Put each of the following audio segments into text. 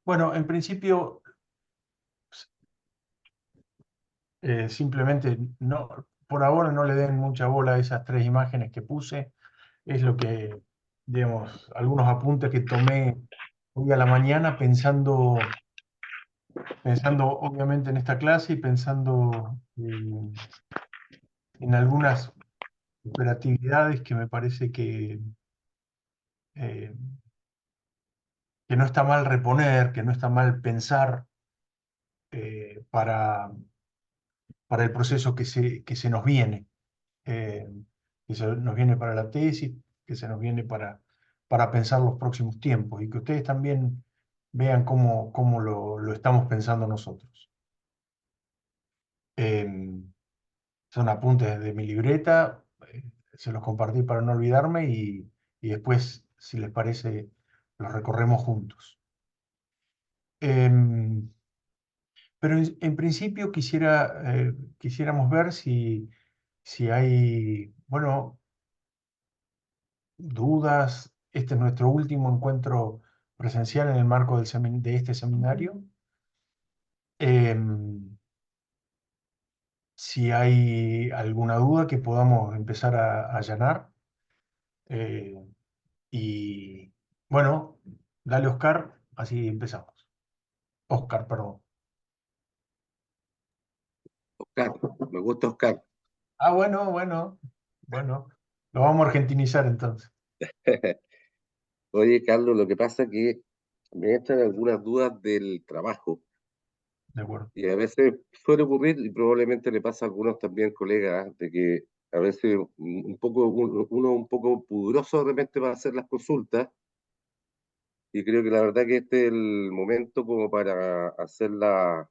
Bueno, en principio, simplemente no, por ahora no le den mucha bola a esas tres imágenes que puse. Es lo que, digamos, algunos apuntes que tomé hoy a la mañana pensando obviamente en esta clase y pensando en algunas operatividades que me parece eh, que no está mal reponer, que no está mal pensar eh, para, para el proceso que se nos viene, eh, que se nos viene para la tesis, que se nos viene para pensar los próximos tiempos y que ustedes también vean cómo lo estamos pensando nosotros. Son apuntes de mi libreta, se los compartí para no olvidarme y después, si les parece, los recorremos juntos. Em, pero en principio quisiéramos ver si hay, bueno, dudas. Este es nuestro último encuentro presencial en el marco de este seminario. Em, si hay alguna duda que podamos empezar a allanar. Eh, y bueno, dale Oscar, así empezamos. Oscar, perdón. Oscar, me gusta Oscar. Ah, bueno. Lo vamos a argentinizar entonces. Oye, Carlos, lo que pasa es que me entran algunas dudas del trabajo De acuerdo. y a veces suele ocurrir, y probablemente le pasa a algunos también colegas, de que a veces uno un poco pudoroso de repente va a hacer las consultas y creo que la verdad que este es el momento como para hacer las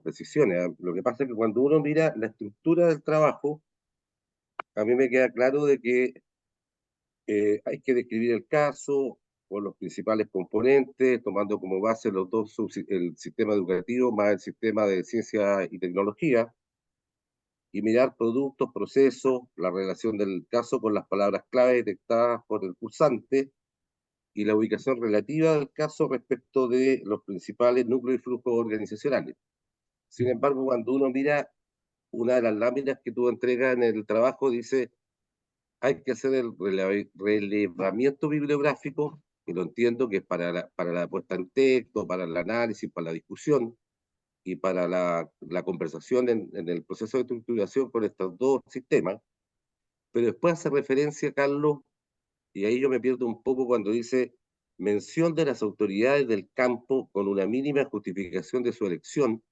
precisiones. Lo que pasa es que cuando uno mira la estructura del trabajo, a mí me queda claro de que hay que describir el caso con los principales componentes, tomando como base los dos, el sistema educativo más el sistema de ciencia y tecnología, y mirar productos, procesos, la relación del caso con las palabras clave detectadas por el cursante y la ubicación relativa del caso respecto de los principales núcleos y flujos organizacionales. Sin embargo, cuando uno mira una de las láminas que tú entregas en el trabajo, dice hay que hacer el relevamiento bibliográfico, que lo entiendo que es para la puesta en texto, para el análisis, para la discusión y para la conversación en el proceso de estructuración con estos dos sistemas. Pero después hace referencia, Carlos, y ahí yo me pierdo un poco cuando dice mención de las autoridades del campo con una mínima justificación de su elección,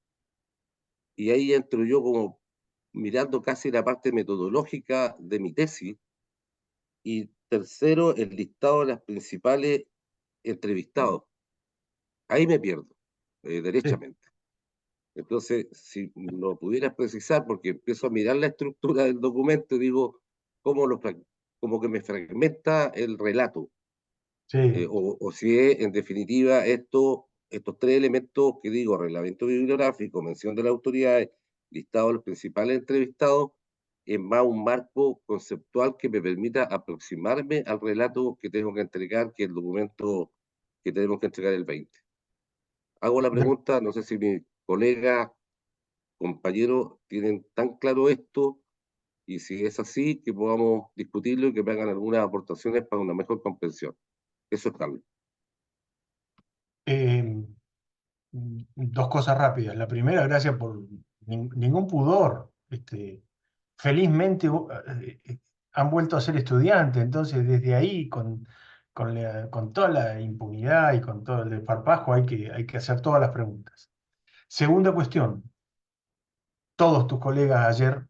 y ahí entro yo como mirando casi la parte metodológica de mi tesis. Y tercero, el listado de las principales entrevistados. Ahí me pierdo, Sí, derechamente. Entonces, si lo pudieras precisar, porque empiezo a mirar la estructura del documento y digo, cómo como que me fragmenta el relato. sí. O si es, en definitiva, estos tres elementos que digo, reglamento bibliográfico, mención de las autoridades, listado de los principales entrevistados, es más un marco conceptual que me permita aproximarme al relato que tengo que entregar, que es el documento que tenemos que entregar el 20. Hago la De- pregunta, no sé si mis colegas, compañeros, tienen tan claro esto, y si es así, que podamos discutirlo y que me hagan algunas aportaciones para una mejor comprensión. Eso es Carlos. eh, dos cosas rápidas. La primera, gracias por ningún pudor. Felizmente han vuelto a ser estudiantes, entonces desde ahí, con toda la impunidad y con todo el desparpajo, hay que hacer todas las preguntas. Segunda cuestión, todos tus colegas ayer,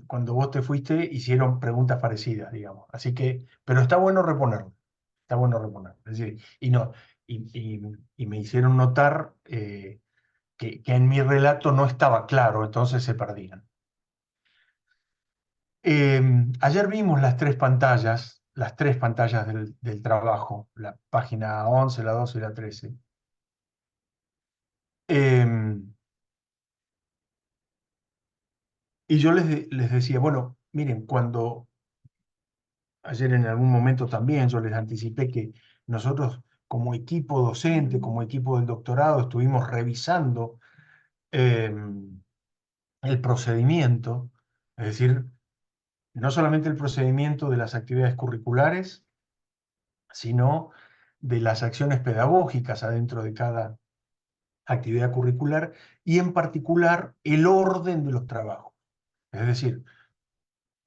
cuando vos te fuiste, hicieron preguntas parecidas, digamos. Así que, pero está bueno reponerlo, está bueno reponerlo. Es decir, y no, y me hicieron notar que en mi relato no estaba claro, entonces se perdían. Ayer vimos las tres pantallas del trabajo, la página 11, la 12 y la 13. Em, y yo les decía, bueno, miren, ayer en algún momento también yo les anticipé que nosotros como equipo docente, como equipo del doctorado, estuvimos revisando el procedimiento, es decir, no solamente el procedimiento de las actividades curriculares, sino de las acciones pedagógicas adentro de cada actividad curricular y en particular el orden de los trabajos. Es decir,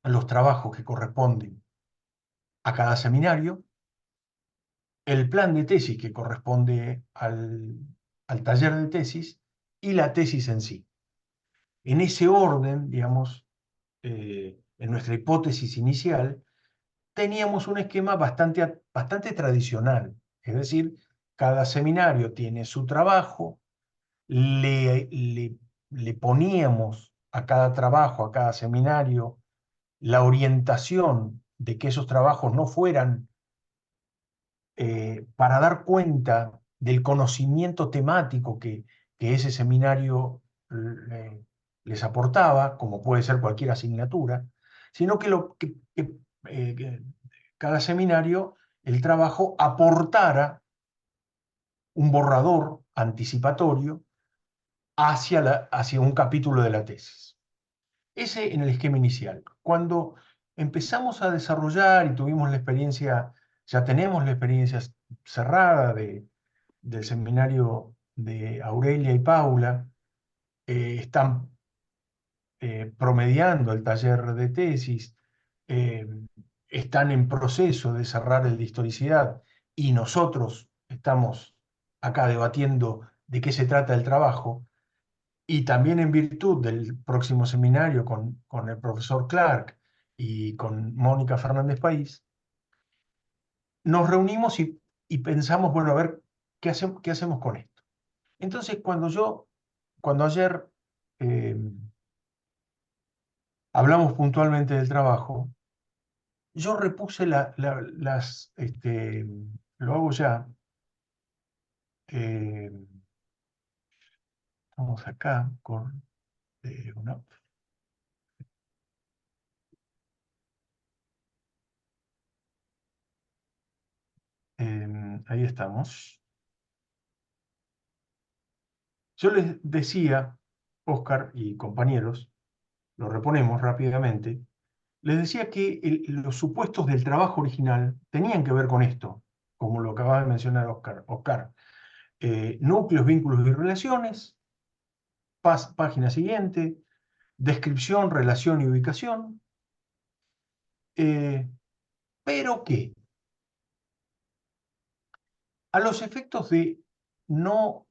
los trabajos que corresponden a cada seminario, el plan de tesis que corresponde al taller de tesis y la tesis en sí. En ese orden, digamos, en nuestra hipótesis inicial, teníamos un esquema bastante tradicional. Es decir, cada seminario tiene su trabajo, le, le, le poníamos a cada trabajo, a cada seminario, la orientación de que esos trabajos no fueran para dar cuenta del conocimiento temático que ese seminario les aportaba, como puede ser cualquier asignatura, sino que cada seminario, el trabajo aportara un borrador anticipatorio hacia un capítulo de la tesis. Ese en el esquema inicial. Cuando empezamos a desarrollar y tuvimos la experiencia, ya tenemos la experiencia cerrada del seminario de Aurelia y Paula, están promediando el taller de tesis, eh, están en proceso de cerrar el de historicidad y nosotros estamos acá debatiendo de qué se trata el trabajo. Y también en virtud del próximo seminario con el profesor Clark y con Mónica Fernández País, nos reunimos y pensamos, bueno, a ver, qué hacemos con esto? Entonces, cuando ayer eh, hablamos puntualmente del trabajo, yo repuse lo hago ya, eh, vamos acá con una, ahí estamos. Yo les decía, Oscar y compañeros, lo reponemos rápidamente, les decía que los supuestos del trabajo original tenían que ver con esto, como lo acaba de mencionar Oscar. Núcleos, vínculos y relaciones, página siguiente, descripción, relación y ubicación, eh, pero que a los efectos de no,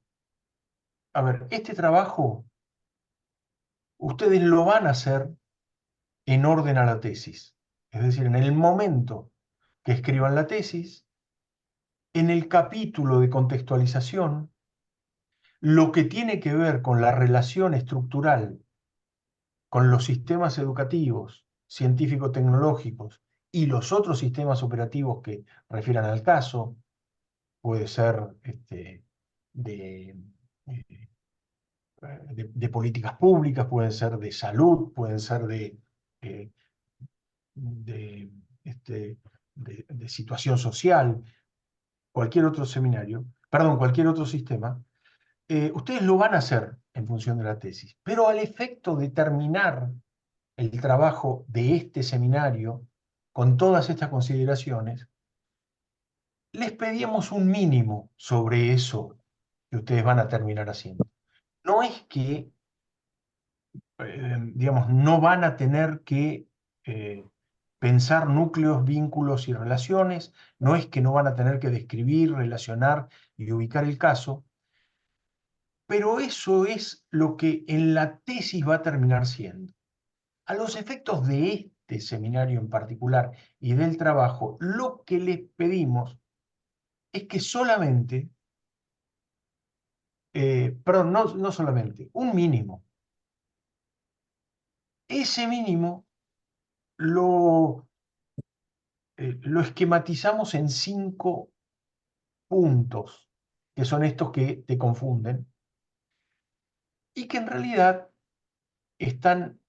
a ver, este trabajo ustedes lo van a hacer en orden a la tesis. Es decir, en el momento que escriban la tesis, en el capítulo de contextualización, lo que tiene que ver con la relación estructural con los sistemas educativos, científico-tecnológicos y los otros sistemas operativos que refieran al caso, puede ser de, eh, de políticas públicas, pueden ser de salud, pueden ser eh, de, este, de situación social, cualquier otro seminario, perdón, cualquier otro sistema, ustedes lo van a hacer en función de la tesis, pero al efecto de terminar el trabajo de este seminario con todas estas consideraciones, les pedíamos un mínimo sobre eso que ustedes van a terminar haciendo. No es que, digamos, no van a tener que pensar núcleos, vínculos y relaciones, no es que no van a tener que describir, relacionar y ubicar el caso, pero eso es lo que en la tesis va a terminar siendo. A los efectos de este seminario en particular y del trabajo, lo que les pedimos es que solamente, perdón, no solamente, un mínimo. Ese mínimo lo, lo esquematizamos en 5 puntos, que son estos que te confunden, y que en realidad están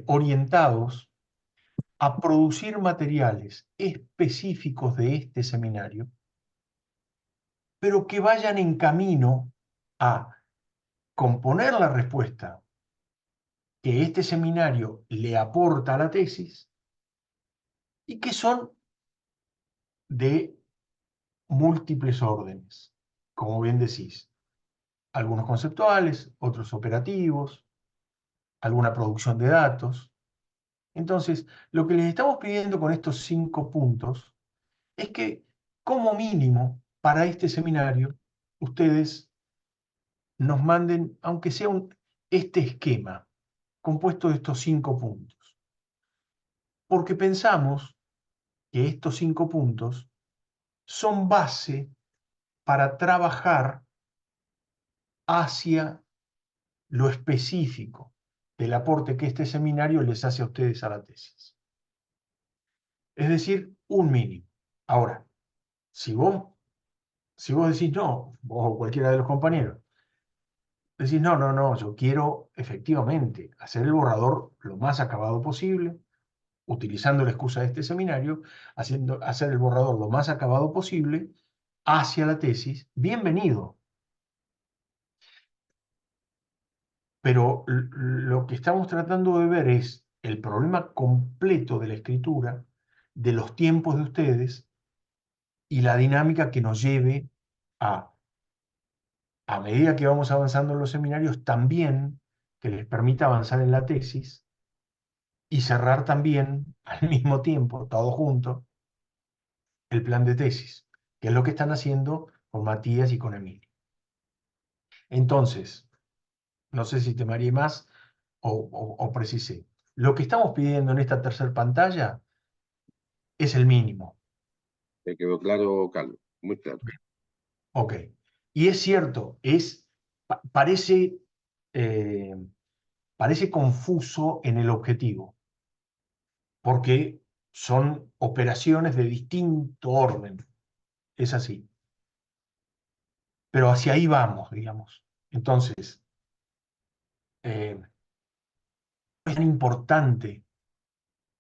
orientados a producir materiales específicos de este seminario pero que vayan en camino a componer la respuesta que este seminario le aporta a la tesis y que son de múltiples órdenes, como bien decís, algunos conceptuales, otros operativos, alguna producción de datos. Entonces, lo que les estamos pidiendo con estos 5 puntos es que, como mínimo, para este seminario, ustedes nos manden, aunque sea este esquema compuesto de estos 5 puntos, porque pensamos que estos 5 puntos son base para trabajar hacia lo específico del aporte que este seminario les hace a ustedes a la tesis. Es decir, un mínimo. Ahora, si vos, si vos decís no, vos o cualquiera de los compañeros, decís no, no, no, yo quiero efectivamente hacer el borrador lo más acabado posible, utilizando la excusa de este seminario, hacer el borrador lo más acabado posible hacia la tesis, bienvenido. Pero lo que estamos tratando de ver es el problema completo de la escritura, de los tiempos de ustedes y la dinámica que nos lleve a medida que vamos avanzando en los seminarios, también que les permita avanzar en la tesis y cerrar también al mismo tiempo, todo junto, el plan de tesis, que es lo que están haciendo con Matías y con Emilio. Entonces, no sé si te mareé más o precisé. Lo que estamos pidiendo en esta tercera pantalla es el mínimo. Me quedó claro, Carlos, muy claro. Ok. Y es cierto, parece, eh, parece confuso en el objetivo, porque son operaciones de distinto orden. Es así. Pero hacia ahí vamos, digamos. Entonces, es tan importante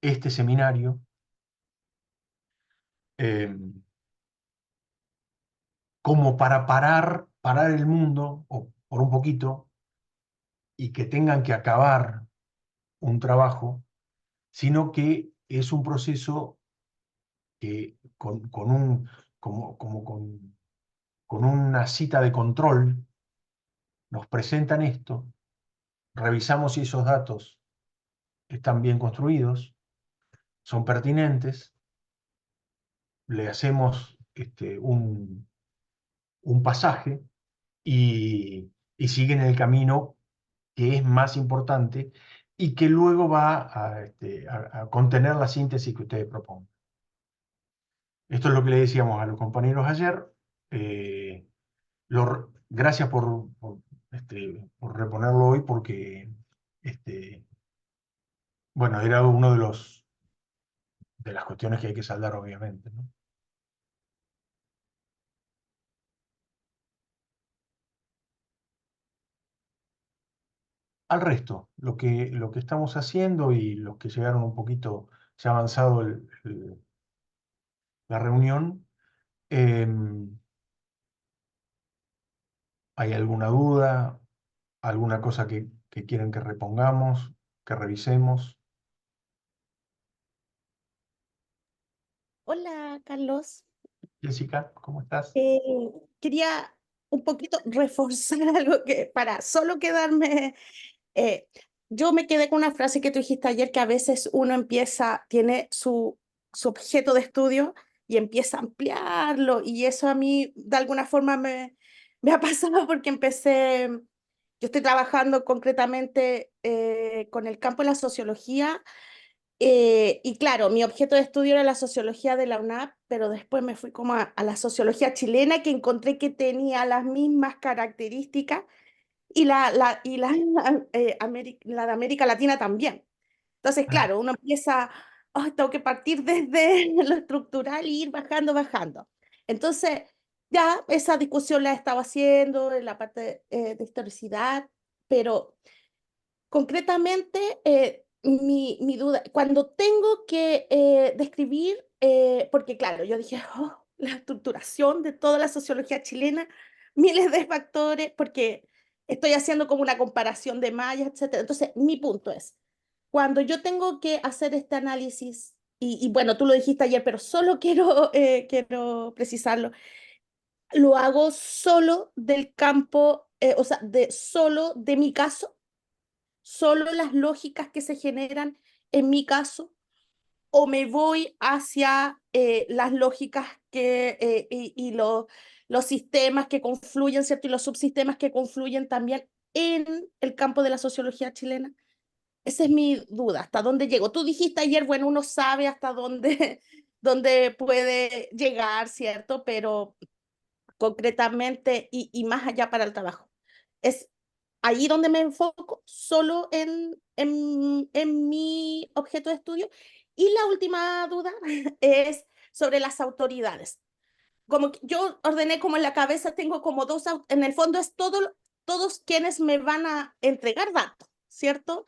este seminario eh, como para parar el mundo, o por un poquito, y que tengan que acabar un trabajo, sino que es un proceso que con como con una cita de control nos presentan esto, revisamos si esos datos están bien construidos, son pertinentes, le hacemos un pasaje y siguen el camino que es más importante y que luego va a contener la síntesis que ustedes propongan. Esto es lo que le decíamos a los compañeros ayer. Eh, Gracias por reponerlo hoy porque, este, bueno, era uno de las cuestiones que hay que saldar, obviamente, ¿no? Al resto, lo que estamos haciendo y los que llegaron un poquito, se ha avanzado la reunión. ¿Hay alguna duda? ¿Alguna cosa que quieren que repongamos, que revisemos? Hola, Carlos. Jessica, ¿cómo estás? Eh, Quería un poquito reforzar algo que para solo quedarme, eh, yo me quedé con una frase que tú dijiste ayer, que a veces uno empieza, tiene su objeto de estudio y empieza a ampliarlo y eso a mí de alguna forma me ha pasado porque yo estoy trabajando concretamente con el campo de la sociología. Y claro, mi objeto de estudio era la sociología de la UNAP, pero después me fui como a la sociología chilena, que encontré que tenía las mismas características, y la de América Latina también. Entonces, Ah, claro, uno empieza, "Ay, tengo que partir desde lo estructural y ir bajando, bajando". Entonces, ya esa discusión la he estado haciendo en la parte de historicidad, pero concretamente, mi duda, cuando tengo que describir, porque claro, yo dije, "Oh, la estructuración de toda la sociología chilena, miles de factores, porque estoy haciendo como una comparación de mayas, etcétera. Entonces, mi punto es, cuando yo tengo que hacer este análisis, y bueno, tú lo dijiste ayer, pero solo quiero precisarlo, lo hago solo del campo, o sea, solo de mi caso, solo las lógicas que se generan en mi caso, o me voy hacia las lógicas y los sistemas que confluyen, ¿cierto? Y los subsistemas que confluyen también en el campo de la sociología chilena. Esa es mi duda, ¿hasta dónde llego? Tú dijiste ayer, bueno, uno sabe hasta dónde, dónde puede llegar, ¿cierto? Pero concretamente y más allá para el trabajo. Es ahí donde me enfoco, solo en mi objeto de estudio. Y la última duda es sobre las autoridades. Como que yo ordené como en la cabeza, tengo como dos, en el fondo es todos quienes me van a entregar datos, ¿cierto?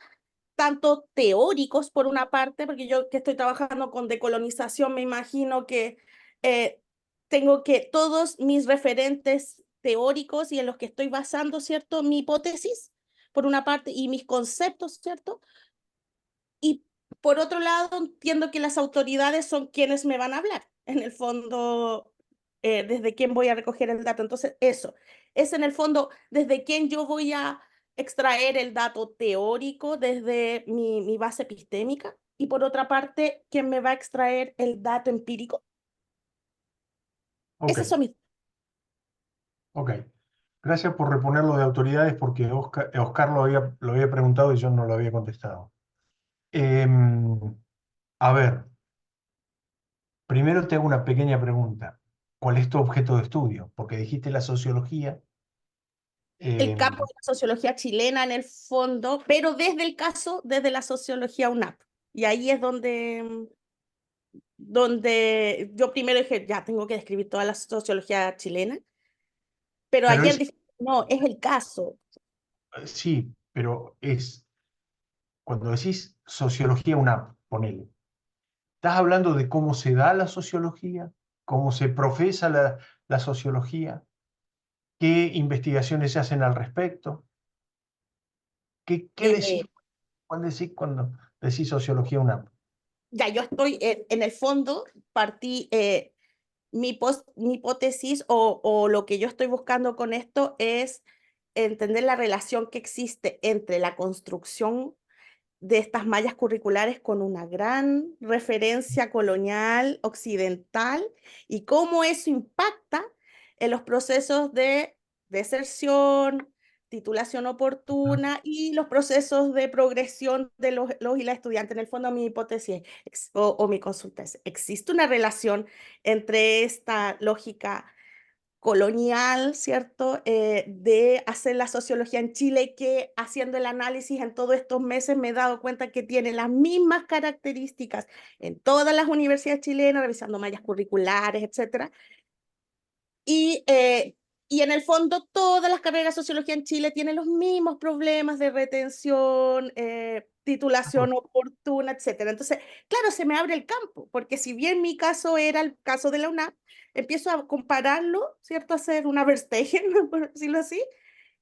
Tanto teóricos por una parte, porque yo que estoy trabajando con decolonización, me imagino que eh, tengo que todos mis referentes teóricos y en los que estoy basando, ¿cierto? Mi hipótesis, por una parte, y mis conceptos, ¿cierto? Y por otro lado, entiendo que las autoridades son quienes me van a hablar, en el fondo, desde quién voy a recoger el dato. Entonces, eso es en el fondo desde quién yo voy a extraer el dato teórico desde mi base epistémica y por otra parte, quién me va a extraer el dato empírico. Ok, Esas son mis... ok. Gracias por reponerlo de autoridades porque Oscar lo había preguntado y yo no lo había contestado. Em, a ver, primero te hago una pequeña pregunta. ¿Cuál es tu objeto de estudio? Porque dijiste la sociología. El em, campo de la sociología chilena en el fondo, pero desde el caso, desde la sociología UNAP. Y ahí es donde yo primero dije, ya tengo que describir toda la sociología chilena, pero pero ayer dije, no, es el caso. sí, pero es, cuando decís sociología UNAP, ponele, ¿estás hablando de cómo se da la sociología? ¿Cómo se profesa la sociología? ¿Qué investigaciones se hacen al respecto? ¿Qué decís Eh, cuando decís sociología UNAP? ya yo estoy, en el fondo, partí, mi hipótesis o lo que yo estoy buscando con esto es entender la relación que existe entre la construcción de estas mallas curriculares con una gran referencia colonial occidental y cómo eso impacta en los procesos de deserción, titulación oportuna y los procesos de progresión de los y las estudiantes. En el fondo, mi hipótesis o mi consulta es, ¿existe una relación entre esta lógica colonial, ¿cierto? De hacer la sociología en Chile, que haciendo el análisis en todos estos meses me he dado cuenta que tiene las mismas características en todas las universidades chilenas, revisando mallas curriculares, etcétera. Y, eh, y en el fondo todas las carreras de sociología en Chile tienen los mismos problemas de retención, titulación oportuna, etcétera. Entonces, claro, se me abre el campo, porque si bien mi caso era el caso de la UNAP, empiezo a compararlo, ¿cierto? A hacer una Verstegen, por decirlo así,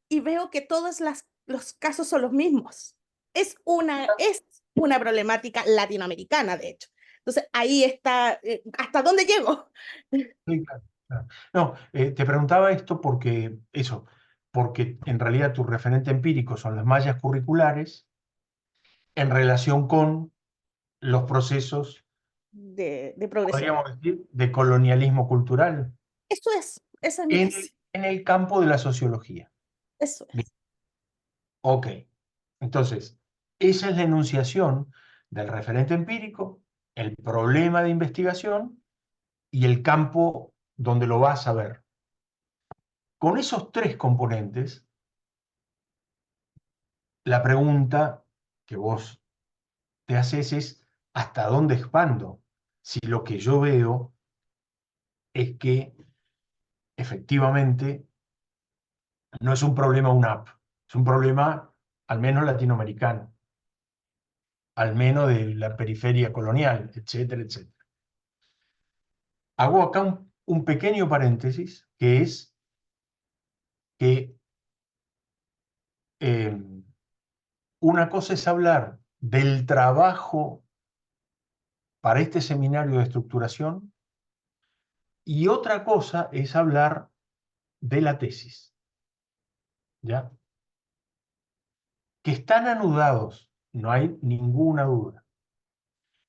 y veo que todos los casos son los mismos. Es una problemática latinoamericana, de hecho. Entonces, ahí está, ¿hasta dónde llego? Sí, claro, claro. No, te preguntaba esto porque eso, porque en realidad tu referente empírico son las mallas curriculares en relación con los procesos, De progresión. podríamos decir, de colonialismo cultural Esa es mi tesis, en el campo de la sociología. eso Bien, es. ok, entonces, esa es la enunciación del referente empírico, el problema de investigación y el campo donde lo vas a ver. Con esos tres componentes, la pregunta que vos te haces es, ¿hasta dónde expando? Si lo que yo veo es que efectivamente no es un problema UNAP, es un problema al menos latinoamericano, al menos de la periferia colonial, etcétera, etcétera. Hago acá un pequeño paréntesis, que es que una cosa es hablar del trabajo para este seminario de estructuración y otra cosa es hablar de la tesis, ¿ya? Que están anudados, no hay ninguna duda.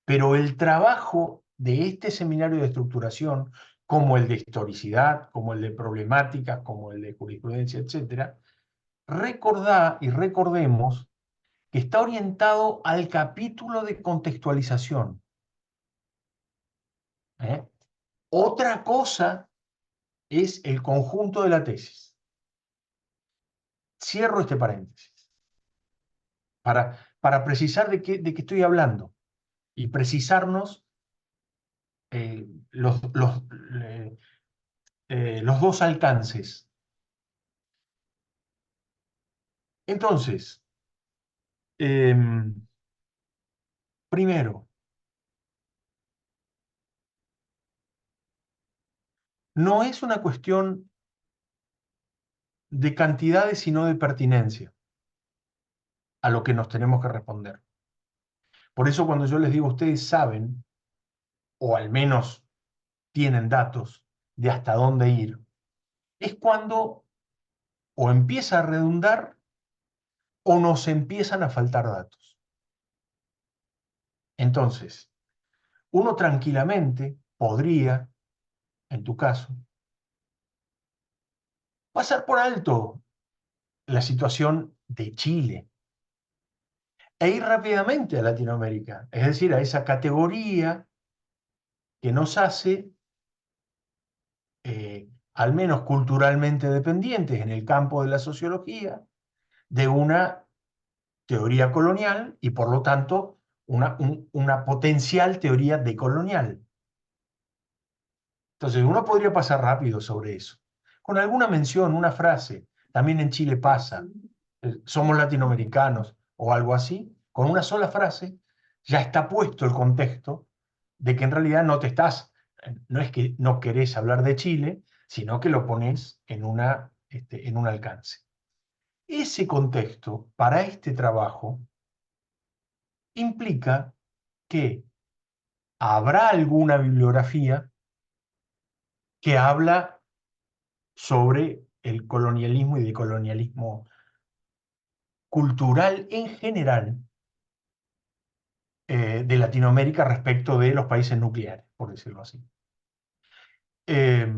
Pero el trabajo de este seminario de estructuración, como el de historicidad, como el de problemáticas, como el de jurisprudencia, etc., recordá y recordemos que está orientado al capítulo de contextualización. ¿Eh? Otra cosa es el conjunto de la tesis. Cierro este paréntesis para precisar de qué estoy hablando y precisarnos eh, los, los, eh, los dos alcances. Entonces, primero, no es una cuestión de cantidades, sino de pertinencia a lo que nos tenemos que responder. Por eso cuando yo les digo, ustedes saben, o al menos tienen datos de hasta dónde ir, es cuando o empieza a redundar o nos empiezan a faltar datos. Entonces, uno tranquilamente podría, en tu caso, pasar por alto la situación de Chile e ir rápidamente a Latinoamérica, es decir, a esa categoría que nos hace, al menos culturalmente dependientes en el campo de la sociología, de una teoría colonial y por lo tanto una potencial teoría decolonial. Entonces uno podría pasar rápido sobre eso, con alguna mención, una frase, también en Chile pasa, somos latinoamericanos o algo así, con una sola frase ya está puesto el contexto de que en realidad no es que no querés hablar de Chile, sino que lo pones en un alcance. Ese contexto para este trabajo implica que habrá alguna bibliografía que habla sobre el colonialismo y decolonialismo cultural en general de Latinoamérica respecto de los países nucleares, por decirlo así. Eh,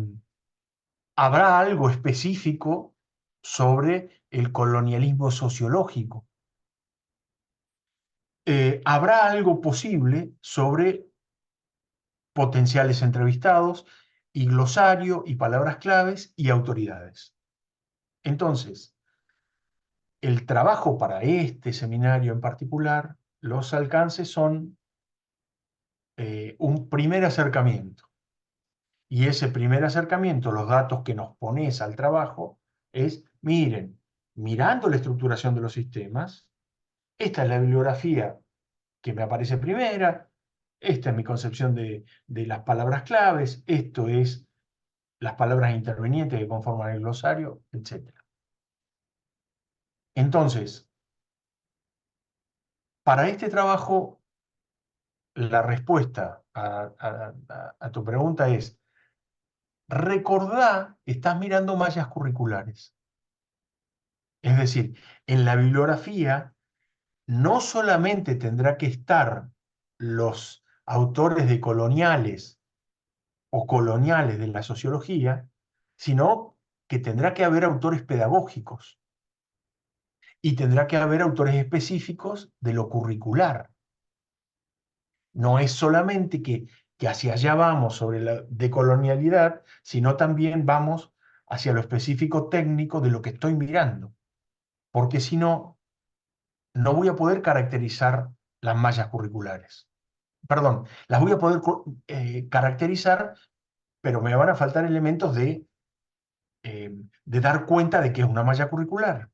Habrá algo específico sobre el colonialismo sociológico. Habrá algo posible sobre potenciales entrevistados y glosario y palabras claves y autoridades. Entonces, el trabajo para este seminario en particular, los alcances son un primer acercamiento. Y ese primer acercamiento, los datos que nos pones al trabajo, es, miren, mirando la estructuración de los sistemas, esta es la bibliografía que me aparece primera, esta es mi concepción de las palabras claves, esto es las palabras intervenientes que conforman el glosario, etc. Entonces, para este trabajo, la respuesta a tu pregunta es, recordá que estás mirando mallas curriculares. Es decir, en la bibliografía no solamente tendrá que estar los autores de coloniales o coloniales de la sociología, sino que tendrá que haber autores pedagógicos y tendrá que haber autores específicos de lo curricular. No es solamente que hacia allá vamos sobre la decolonialidad, sino también vamos hacia lo específico técnico de lo que estoy mirando, porque si no, no voy a poder caracterizar las mallas curriculares. Perdón, las voy a poder caracterizar, pero me van a faltar elementos de dar cuenta de que es una malla curricular.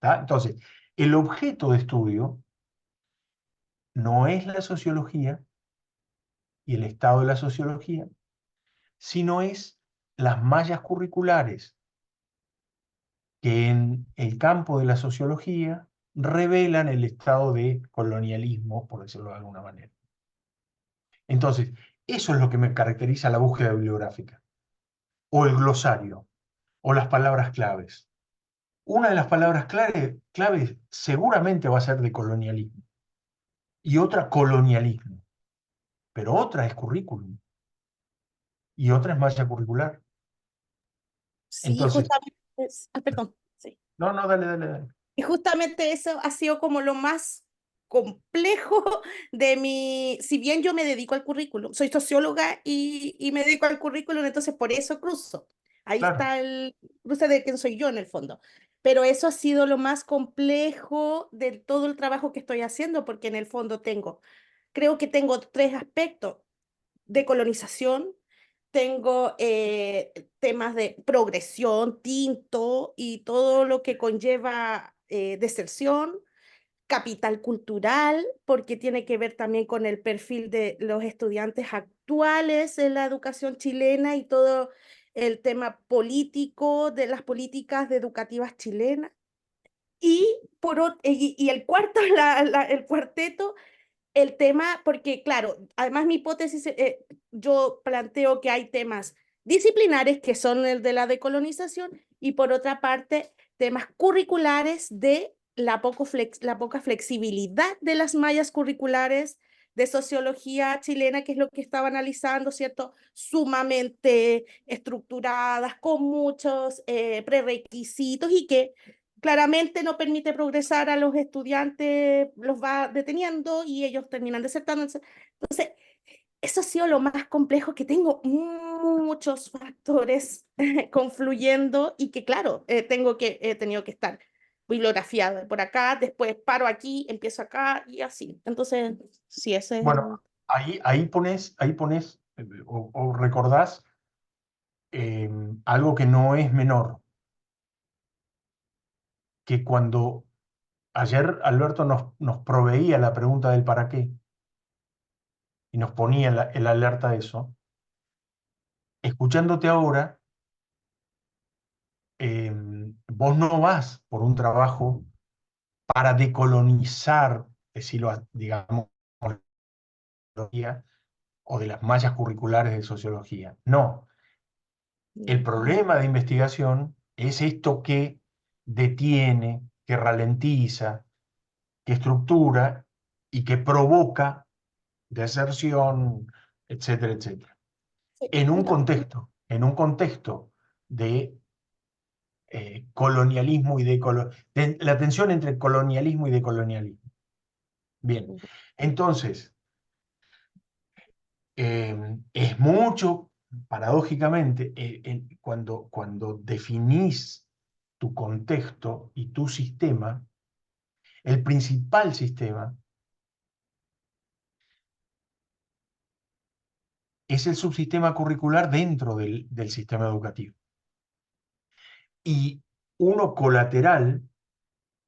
¿Tá? Entonces, el objeto de estudio no es la sociología y el estado de la sociología, sino es las mallas curriculares que en el campo de la sociología revelan el estado de colonialismo, por decirlo de alguna manera. Entonces, eso es lo que me caracteriza la búsqueda bibliográfica, o el glosario, o las palabras claves. Una de las palabras claves seguramente va a ser de colonialismo, y otra colonialismo, pero otra es currículum, y otra es malla curricular. Sí, Entonces, justamente, perdón, sí. no, no, dale, dale, dale. Y justamente eso ha sido como lo más complejo de mi, si bien yo me dedico al currículum, soy socióloga y me dedico al currículum, entonces por eso cruzo. Ahí Claro, está el cruce de quién soy yo en el fondo. Pero eso ha sido lo más complejo de todo el trabajo que estoy haciendo, porque en el fondo creo que tengo tres aspectos: de colonización, tengo temas de progresión, tinto y todo lo que conlleva deserción, capital cultural, porque tiene que ver también con el perfil de los estudiantes actuales en la educación chilena y todo el tema político de las políticas educativas chilenas. Y el cuarto, el cuarteto, el tema, porque claro, además mi hipótesis, yo planteo que hay temas disciplinares que son el de la decolonización y por otra parte temas curriculares de la poca flexibilidad de las mallas curriculares de sociología chilena, que es lo que estaba analizando, ¿cierto? Sumamente estructuradas, con muchos prerequisitos y que claramente no permite progresar a los estudiantes, los va deteniendo y ellos terminan desertando. Entonces, eso ha sido lo más complejo, que tengo muchos factores confluyendo y que, claro, he tenido que estar bibliografiada por acá, después paro aquí, empiezo acá y así. Entonces, sí, ese es bueno, el... ahí pones o recordás algo que no es menor, que cuando ayer Alberto nos proveía la pregunta del para qué y nos ponía el alerta de eso, escuchándote ahora, vos no vas por un trabajo para decolonizar, decirlo, digamos, o de las mallas curriculares de sociología. No, el problema de investigación es esto que detiene, que ralentiza, que estructura y que provoca deserción, etcétera, etcétera. Sí, En un contexto de colonialismo y de la tensión entre colonialismo y decolonialismo. Bien, entonces, es mucho, paradójicamente, cuando definís tu contexto y tu sistema, el principal sistema es el subsistema curricular dentro del sistema educativo. Y uno colateral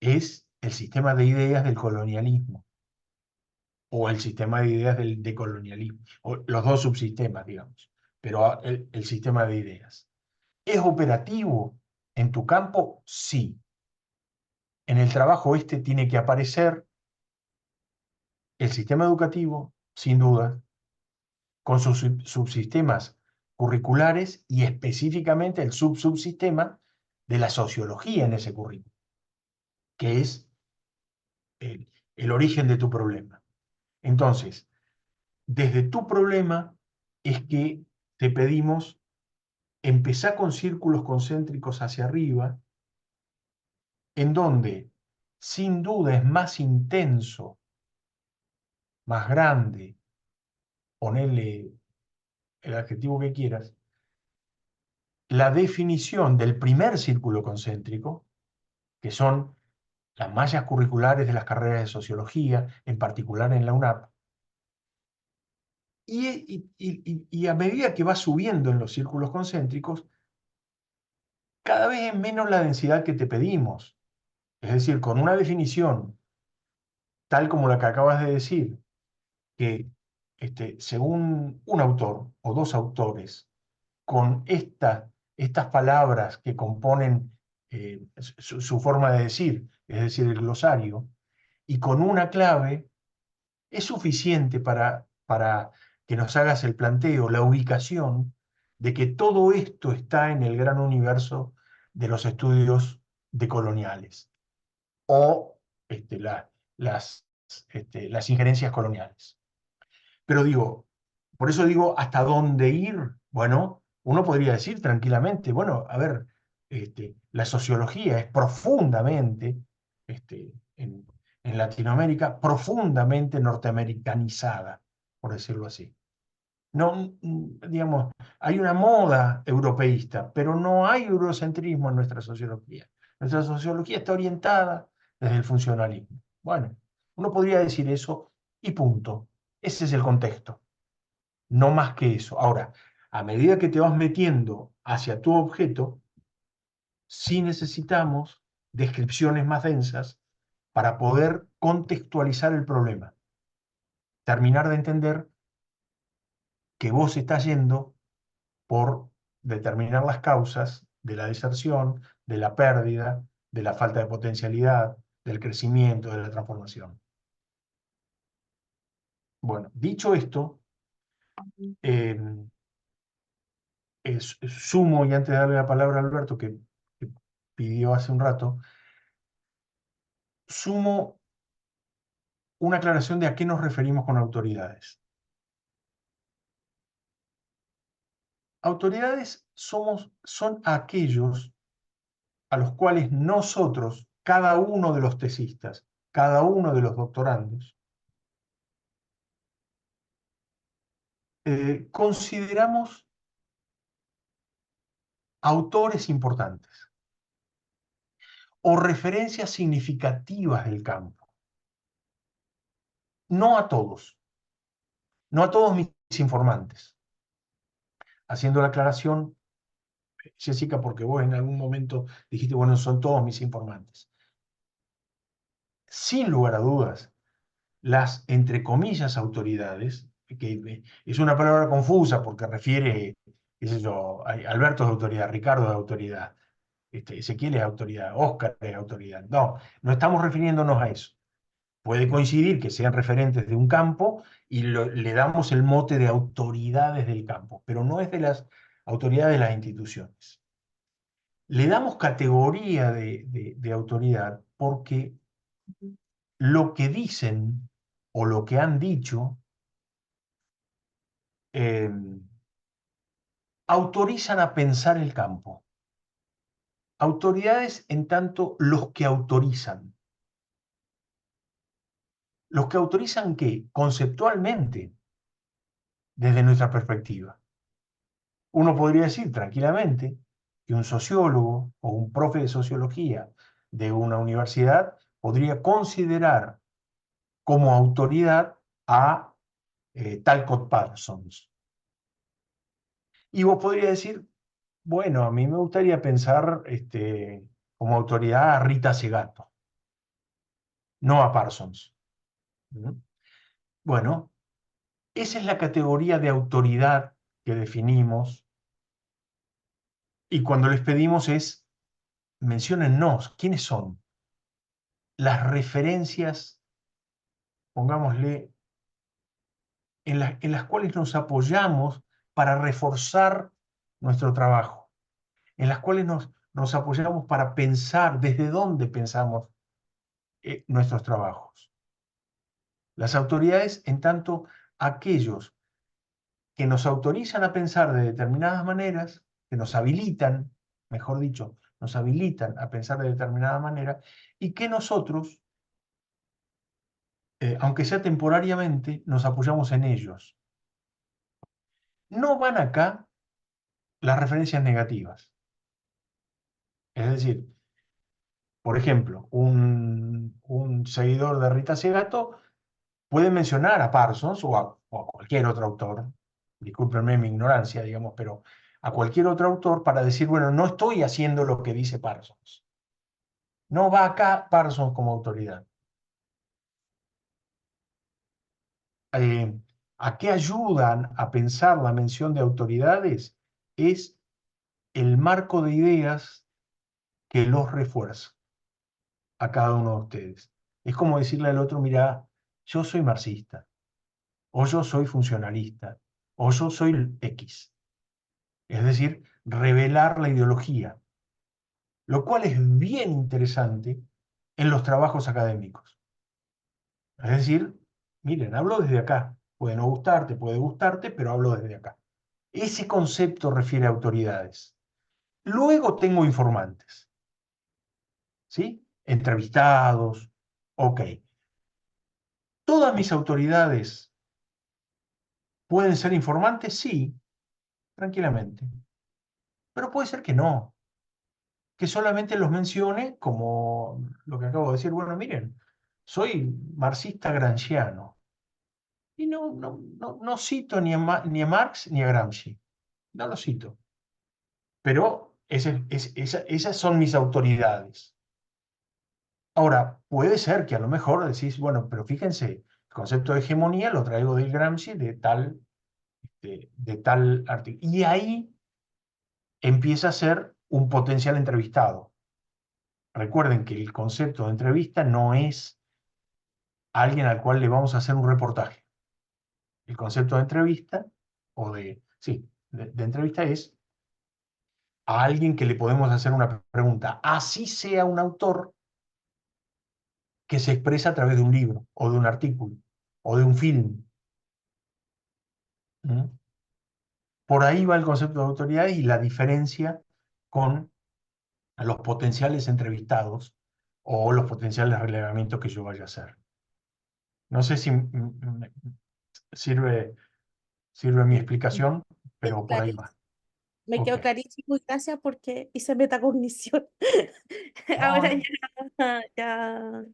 es el sistema de ideas del colonialismo o el sistema de ideas del decolonialismo, o los dos subsistemas, digamos, pero el sistema de ideas. ¿Es operativo en tu campo? Sí. En el trabajo este tiene que aparecer el sistema educativo, sin duda, con sus subsistemas curriculares y específicamente el subsistema de la sociología en ese currículo, que es el origen de tu problema. Entonces, desde tu problema es que te pedimos empezar con círculos concéntricos hacia arriba, en donde sin duda es más intenso, más grande, ponerle el adjetivo que quieras, la definición del primer círculo concéntrico, que son las mallas curriculares de las carreras de sociología, en particular en la UNAP, y a medida que vas subiendo en los círculos concéntricos, cada vez es menos la densidad que te pedimos. Es decir, con una definición tal como la que acabas de decir, que según un autor o dos autores con estas palabras que componen su forma de decir, es decir, el glosario, y con una clave es suficiente para que nos hagas el planteo, la ubicación de que todo esto está en el gran universo de los estudios decoloniales o las injerencias coloniales. Pero digo, por eso digo, ¿hasta dónde ir? Bueno, uno podría decir tranquilamente, bueno, a ver, la sociología es profundamente, en Latinoamérica, profundamente norteamericanizada, por decirlo así. No, digamos, hay una moda europeísta, pero no hay eurocentrismo en nuestra sociología. Nuestra sociología está orientada desde el funcionalismo. Bueno, uno podría decir eso y punto. Ese es el contexto, no más que eso. Ahora, a medida que te vas metiendo hacia tu objeto, sí necesitamos descripciones más densas para poder contextualizar el problema, terminar de entender que vos estás yendo por determinar las causas de la deserción, de la pérdida, de la falta de potencialidad, del crecimiento, de la transformación. Bueno, dicho esto, eh, sumo, y antes de darle la palabra a Alberto, que pidió hace un rato, sumo una aclaración de a qué nos referimos con autoridades. Autoridades son aquellos a los cuales nosotros, cada uno de los tesistas, cada uno de los doctorandos, consideramos autores importantes o referencias significativas del campo. No a todos, no a todos mis informantes. Haciendo la aclaración, Jessica, porque vos en algún momento dijiste, bueno, son todos mis informantes. Sin lugar a dudas, las, entre comillas, autoridades, que es una palabra confusa porque refiere, qué sé yo, Alberto es autoridad, Ricardo es autoridad, Ezequiel es autoridad, Óscar es autoridad. No, no estamos refiriéndonos a eso. Puede coincidir que sean referentes de un campo y le damos el mote de autoridades del campo, pero no es de las autoridades de las instituciones. Le damos categoría de autoridad porque lo que dicen o lo que han dicho eh, autorizan a pensar el campo. Autoridades en tanto los que autorizan. Los que autorizan ¿qué? Conceptualmente, desde nuestra perspectiva. Uno podría decir tranquilamente que un sociólogo o un profe de sociología de una universidad podría considerar como autoridad a Talcott Parsons. Y vos podrías decir, bueno, a mí me gustaría pensar como autoridad a Rita Segato, no a Parsons. ¿Mm? Bueno, esa es la categoría de autoridad que definimos y cuando les pedimos es, menciónennos, ¿quiénes son? Las referencias, pongámosle, en las cuales nos apoyamos para reforzar nuestro trabajo, en las cuales nos apoyamos para pensar desde dónde pensamos nuestros trabajos. Las autoridades, en tanto, aquellos que nos autorizan a pensar de determinadas maneras, que nos habilitan, mejor dicho, nos habilitan a pensar de determinada manera, y que nosotros, aunque sea temporariamente, nos apoyamos en ellos. No van acá las referencias negativas. Es decir, por ejemplo, un seguidor de Rita Segato puede mencionar a Parsons o a cualquier otro autor, discúlpenme mi ignorancia, digamos, pero a cualquier otro autor para decir, bueno, no estoy haciendo lo que dice Parsons. No va acá Parsons como autoridad. ¿A qué ayudan a pensar la mención de autoridades? es el marco de ideas que los refuerza a cada uno de ustedes. Es como decirle al otro, mira, yo soy marxista, o yo soy funcionalista, o yo soy el X. Es decir, revelar la ideología, lo cual es bien interesante en los trabajos académicos. Es decir, miren, hablo desde acá. Puede no gustarte, puede gustarte, pero hablo desde acá. Ese concepto refiere a autoridades. Luego tengo informantes, ¿sí? Entrevistados, ok. ¿Todas mis autoridades pueden ser informantes? Sí, tranquilamente. Pero puede ser que solamente los mencione como lo que acabo de decir. Bueno, miren, soy marxista gramsciano y no cito ni a Marx ni a Gramsci, no lo cito. Pero esas son mis autoridades. Ahora, puede ser que a lo mejor decís, bueno, pero fíjense, el concepto de hegemonía lo traigo del Gramsci de tal artículo. Y ahí empieza a ser un potencial entrevistado. Recuerden que el concepto de entrevista no es alguien al cual le vamos a hacer un reportaje. El concepto de entrevista, de entrevista es a alguien que le podemos hacer una pregunta, así sea un autor que se expresa a través de un libro, o de un artículo, o de un film. ¿Mm? Por ahí va el concepto de autoridad y la diferencia con los potenciales entrevistados o los potenciales relevamientos que yo vaya a hacer. No sé si sirve mi Me explicación, quedó pero por ahí clarísimo, va. me Ok. quedó clarísimo y gracias porque hice metacognición. No, Ahora no. ya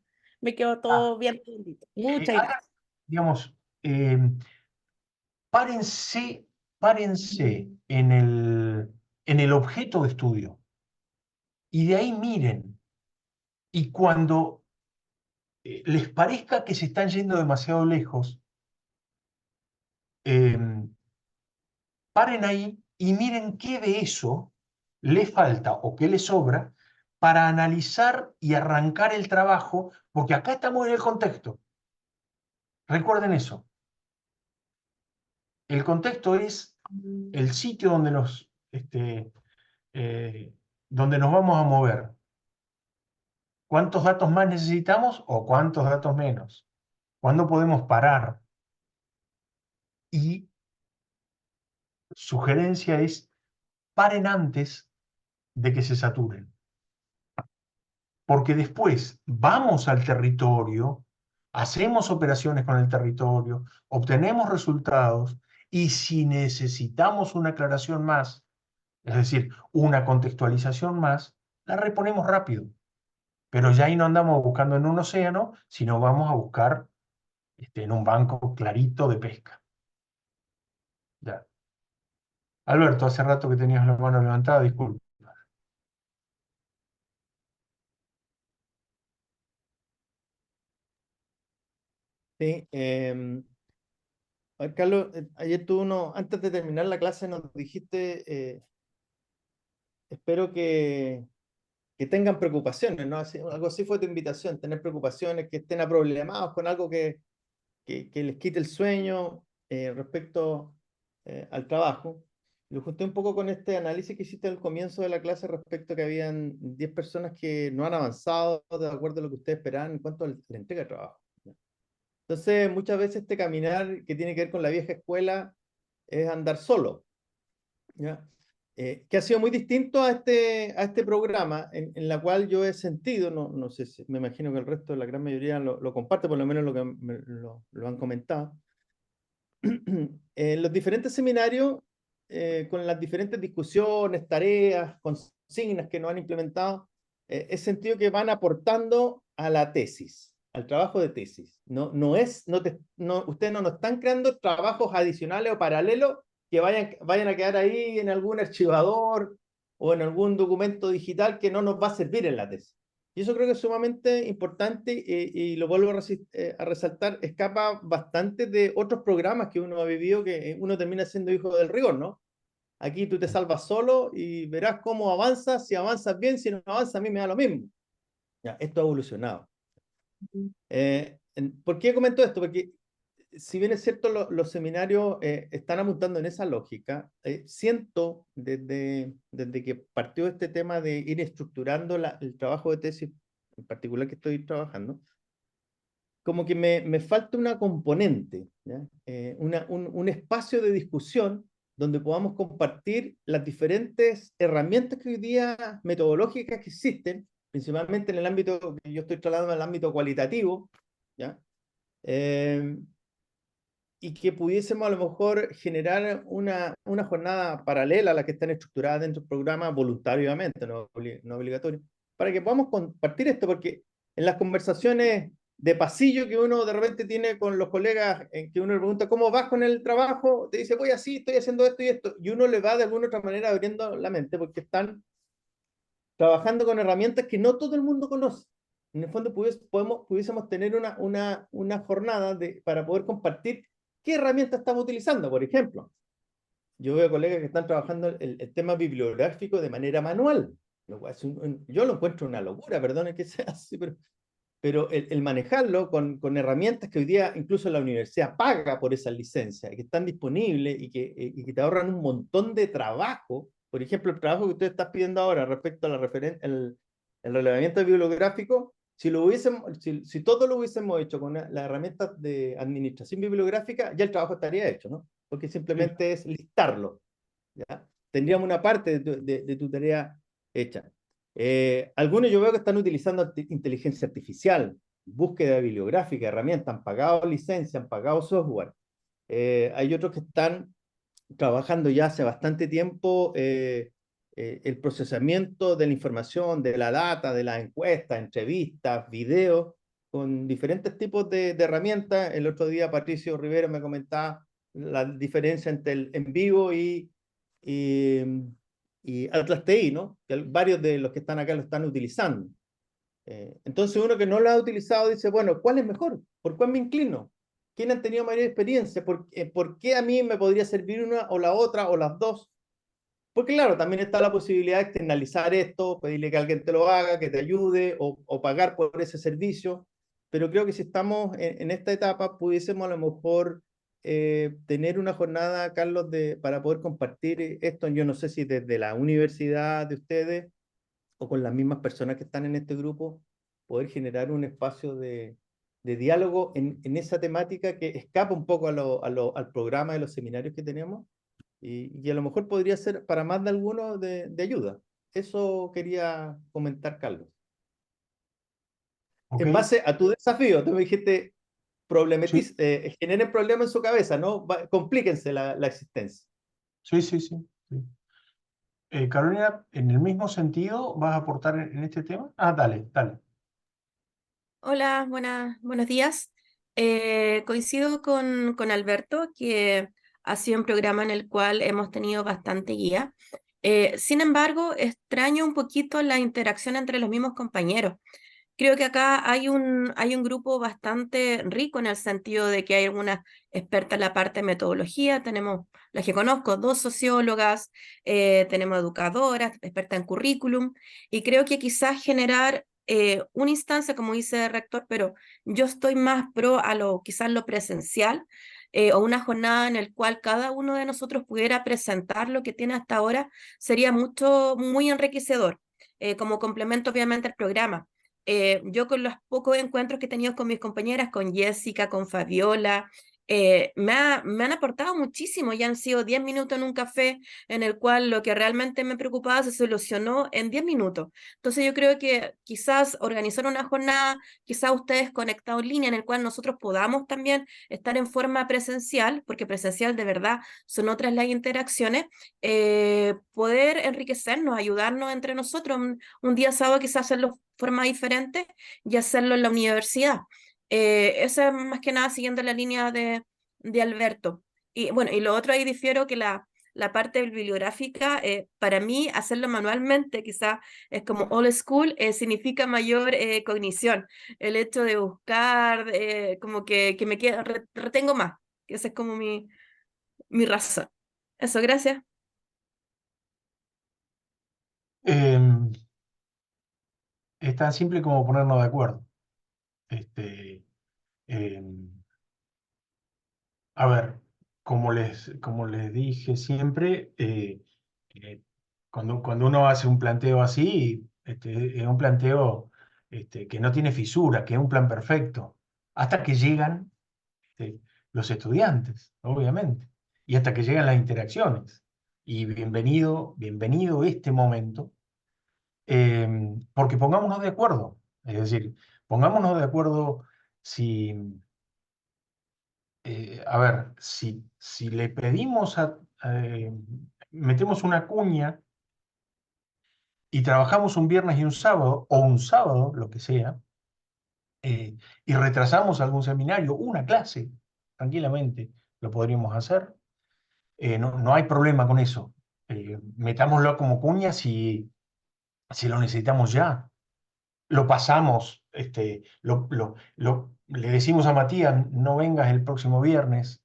me quedó Ah, todo bien redondito. Muchas hagan, gracias. digamos, párense, párense en el objeto de estudio y de ahí miren. Y cuando les parezca que se están yendo demasiado lejos, eh, paren ahí y miren qué de eso les falta o qué les sobra para analizar y arrancar el trabajo, porque acá estamos en el contexto. Recuerden eso. El contexto es el sitio donde nos vamos a mover. ¿Cuántos datos más necesitamos o cuántos datos menos? ¿Cuándo podemos parar? Y sugerencia es paren antes de que se saturen. Porque después vamos al territorio, hacemos operaciones con el territorio, obtenemos resultados y si necesitamos una aclaración más, es decir, una contextualización más, la reponemos rápido. Pero ya ahí no andamos buscando en un océano, sino vamos a buscar en un banco clarito de pesca. Ya. Alberto, hace rato que tenías la mano levantada, disculpe. Sí, a ver, Carlos, ayer antes de terminar la clase nos dijiste, espero que tengan preocupaciones, ¿no? Algo así fue tu invitación, tener preocupaciones, que estén aproblemados con algo que les quite el sueño respecto al trabajo. Lo junté un poco con este análisis que hiciste al comienzo de la clase respecto a que habían 10 personas que no han avanzado de acuerdo a lo que ustedes esperaban en cuanto a la entrega de trabajo. Entonces, muchas veces este caminar que tiene que ver con la vieja escuela es andar solo, ¿ya? Que ha sido muy distinto a este programa en la cual yo he sentido, no sé si, me imagino que el resto, la gran mayoría lo comparte, por lo menos lo que lo han comentado. En los diferentes seminarios, con las diferentes discusiones, tareas, consignas que nos han implementado, he sentido que van aportando a la tesis, al trabajo de tesis. Ustedes no nos están creando trabajos adicionales o paralelos que vayan a quedar ahí en algún archivador o en algún documento digital que no nos va a servir en la tesis. Y eso creo que es sumamente importante y lo vuelvo a resaltar, escapa bastante de otros programas que uno ha vivido, que uno termina siendo hijo del rigor, ¿no? aquí tú te salvas solo y verás cómo avanzas, si avanzas bien, si no avanzas, a mí me da lo mismo. Ya, esto ha evolucionado. ¿Por qué comento esto? Porque si bien es cierto, los seminarios están apuntando en esa lógica, siento desde que partió este tema de ir estructurando el trabajo de tesis, en particular que estoy trabajando, como que me falta una componente, ¿ya? Un espacio de discusión donde podamos compartir las diferentes herramientas que hoy día, metodológicas que existen, principalmente en el ámbito que yo estoy trasladando, en el ámbito cualitativo, ¿ya? Y que pudiésemos a lo mejor generar una jornada paralela a la que están estructuradas dentro del programa voluntariamente, no obligatorio, para que podamos compartir esto, porque en las conversaciones de pasillo que uno de repente tiene con los colegas, en que uno le pregunta cómo vas con el trabajo, te dice, voy así, estoy haciendo esto y esto, y uno le va de alguna otra manera abriendo la mente, porque están trabajando con herramientas que no todo el mundo conoce. En el fondo pudiésemos tener una jornada para poder compartir qué herramientas estamos utilizando. Por ejemplo, yo veo colegas que están trabajando el tema bibliográfico de manera manual. Yo lo encuentro una locura, perdón que sea así, pero el manejarlo con herramientas que hoy día incluso la universidad paga por esas licencias, que están disponibles y que te ahorran un montón de trabajo. Por ejemplo, el trabajo que usted está pidiendo ahora respecto a el relevamiento bibliográfico, si todo lo hubiésemos hecho con las herramientas de administración bibliográfica, ya el trabajo estaría hecho, ¿no? Porque simplemente es listarlo, ¿ya? Tendríamos una parte de tu tarea hecha. Algunos yo veo que están utilizando inteligencia artificial, búsqueda bibliográfica, herramientas, han pagado licencia, han pagado software. Hay otros que están trabajando ya hace bastante tiempo el procesamiento de la información, de la data, de las encuestas, entrevistas, videos, con diferentes tipos de herramientas. El otro día Patricio Rivero me comentaba la diferencia entre el en vivo y, y Atlas TI, ¿no? Que varios de los que están acá lo están utilizando. Entonces uno que no lo ha utilizado dice, bueno, ¿cuál es mejor? ¿Por cuál me inclino? ¿Quién han tenido mayor experiencia? ¿Por qué a mí me podría servir una o la otra o las dos? Porque claro, también está la posibilidad de externalizar esto, pedirle que alguien te lo haga, que te ayude o pagar por ese servicio. Pero creo que si estamos en esta etapa, pudiésemos a lo mejor tener una jornada, Carlos, para poder compartir esto. Yo no sé si desde la universidad de ustedes o con las mismas personas que están en este grupo, poder generar un espacio de diálogo en esa temática que escapa un poco al programa de los seminarios que tenemos y a lo mejor podría ser para más de alguno de ayuda. Eso quería comentar, Carlos. Ok, En base a tu desafío, tú me dijiste, sí, generen problemas en su cabeza, ¿no? Complíquense la existencia. sí, sí, sí, sí. Carolina, en el mismo sentido, ¿vas a aportar en este tema? Ah, dale, dale. Hola, buenos días. Coincido con Alberto, que ha sido un programa en el cual hemos tenido bastante guía. Sin embargo, extraño un poquito la interacción entre los mismos compañeros. Creo que acá hay un grupo bastante rico en el sentido de que hay algunas expertas en la parte de metodología, tenemos las que conozco, dos sociólogas, tenemos educadoras, expertas en currículum, y creo que quizás generar una instancia, como dice el rector, pero yo estoy más pro a quizás lo presencial, o una jornada en el cual cada uno de nosotros pudiera presentar lo que tiene hasta ahora, sería muy enriquecedor, como complemento obviamente al programa. Yo con los pocos encuentros que he tenido con mis compañeras, con Jessica, con Fabiola, me han aportado muchísimo. Ya han sido 10 minutos en un café en el cual lo que realmente me preocupaba se solucionó en 10 minutos. Entonces yo creo que quizás organizar una jornada, quizás ustedes conectados en línea en el cual nosotros podamos también estar en forma presencial, porque presencial de verdad son otras las interacciones, poder enriquecernos, ayudarnos entre nosotros. Un día sábado quizás hacerlo forma diferente y hacerlo en la universidad. Eso es más que nada siguiendo la línea de Alberto. Y bueno, y lo otro ahí difiero que la parte bibliográfica, para mí hacerlo manualmente quizás es como old school, significa mayor cognición. El hecho de buscar, como que me retengo más. Esa es como mi razón. Eso, gracias. es tan simple como ponernos de acuerdo. Este, eh, a ver, como les dije siempre, cuando uno hace un planteo así, es un planteo que no tiene fisura, que es un plan perfecto, hasta que llegan los estudiantes, obviamente, y hasta que llegan las interacciones. Y bienvenido este momento, porque pongámonos de acuerdo, es decir, pongámonos de acuerdo si, a ver, si le pedimos metemos una cuña y trabajamos un viernes y un sábado, o un sábado, lo que sea, y retrasamos algún seminario, una clase, tranquilamente lo podríamos hacer. No hay problema con eso. Metámoslo como cuña si lo necesitamos ya. Lo pasamos, le decimos a Matías, no vengas el próximo viernes,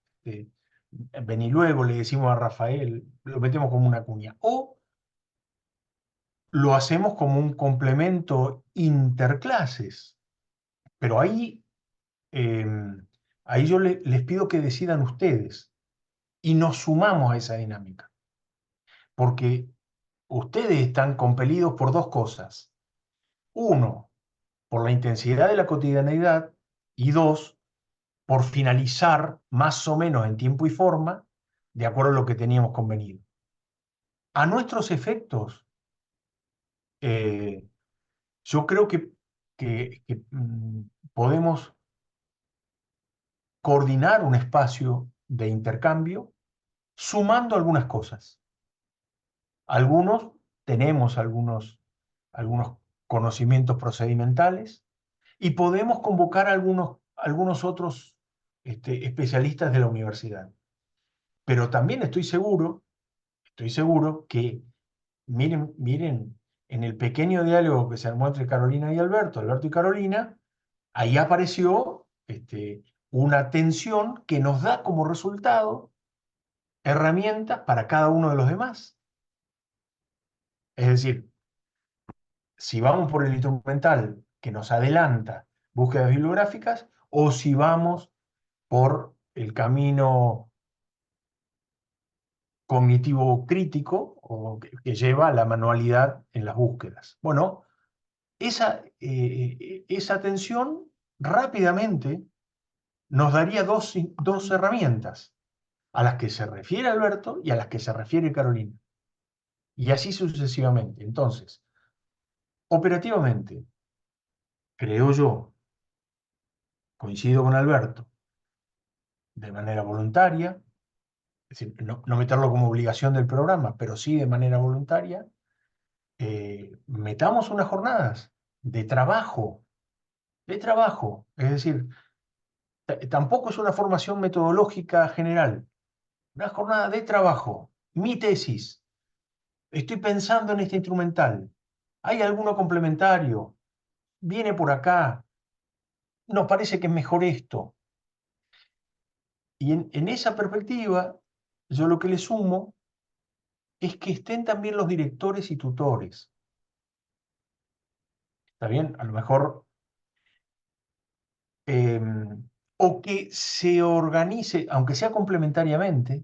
vení luego, le decimos a Rafael, lo metemos como una cuña. O lo hacemos como un complemento interclases. Pero eh, ahí yo les pido que decidan ustedes y nos sumamos a esa dinámica. Porque ustedes están compelidos por dos cosas. Uno, por la intensidad de la cotidianeidad, y dos, por finalizar más o menos en tiempo y forma, de acuerdo a lo que teníamos convenido. A nuestros efectos, eh, yo creo que podemos coordinar un espacio de intercambio sumando algunas cosas. Tenemos algunos conocimientos procedimentales y podemos convocar a algunos otros especialistas de la universidad. Pero también estoy seguro que, miren, en el pequeño diálogo que se armó entre Carolina y Alberto y Carolina, ahí apareció una tensión que nos da como resultado herramientas para cada uno de los demás. Es decir, si vamos por el instrumental que nos adelanta búsquedas bibliográficas o si vamos por el camino cognitivo crítico o que lleva a la manualidad en las búsquedas. Bueno, esa tensión rápidamente nos daría dos herramientas, a las que se refiere Alberto y a las que se refiere Carolina. Y así sucesivamente. Entonces, operativamente, creo yo, coincido con Alberto, de manera voluntaria, es decir, no meterlo como obligación del programa, pero sí de manera voluntaria, metamos unas jornadas de trabajo, es decir, tampoco es una formación metodológica general, una jornada de trabajo, mi tesis, estoy pensando en este instrumental, ¿hay alguno complementario? Viene por acá, nos parece que es mejor esto. Y en esa perspectiva, yo lo que le sumo es que estén también los directores y tutores. ¿Está bien? A lo mejor, o que se organice, aunque sea complementariamente,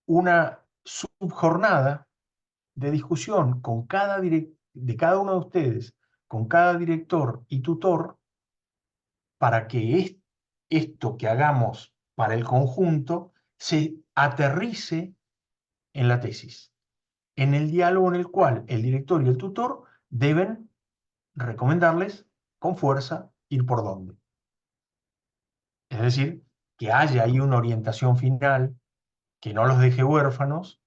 una subjornada de discusión de cada uno de ustedes, con cada director y tutor, para que esto que hagamos para el conjunto se aterrice en la tesis, en el diálogo en el cual el director y el tutor deben recomendarles con fuerza ir por dónde. Es decir, que haya ahí una orientación final que no los deje huérfanos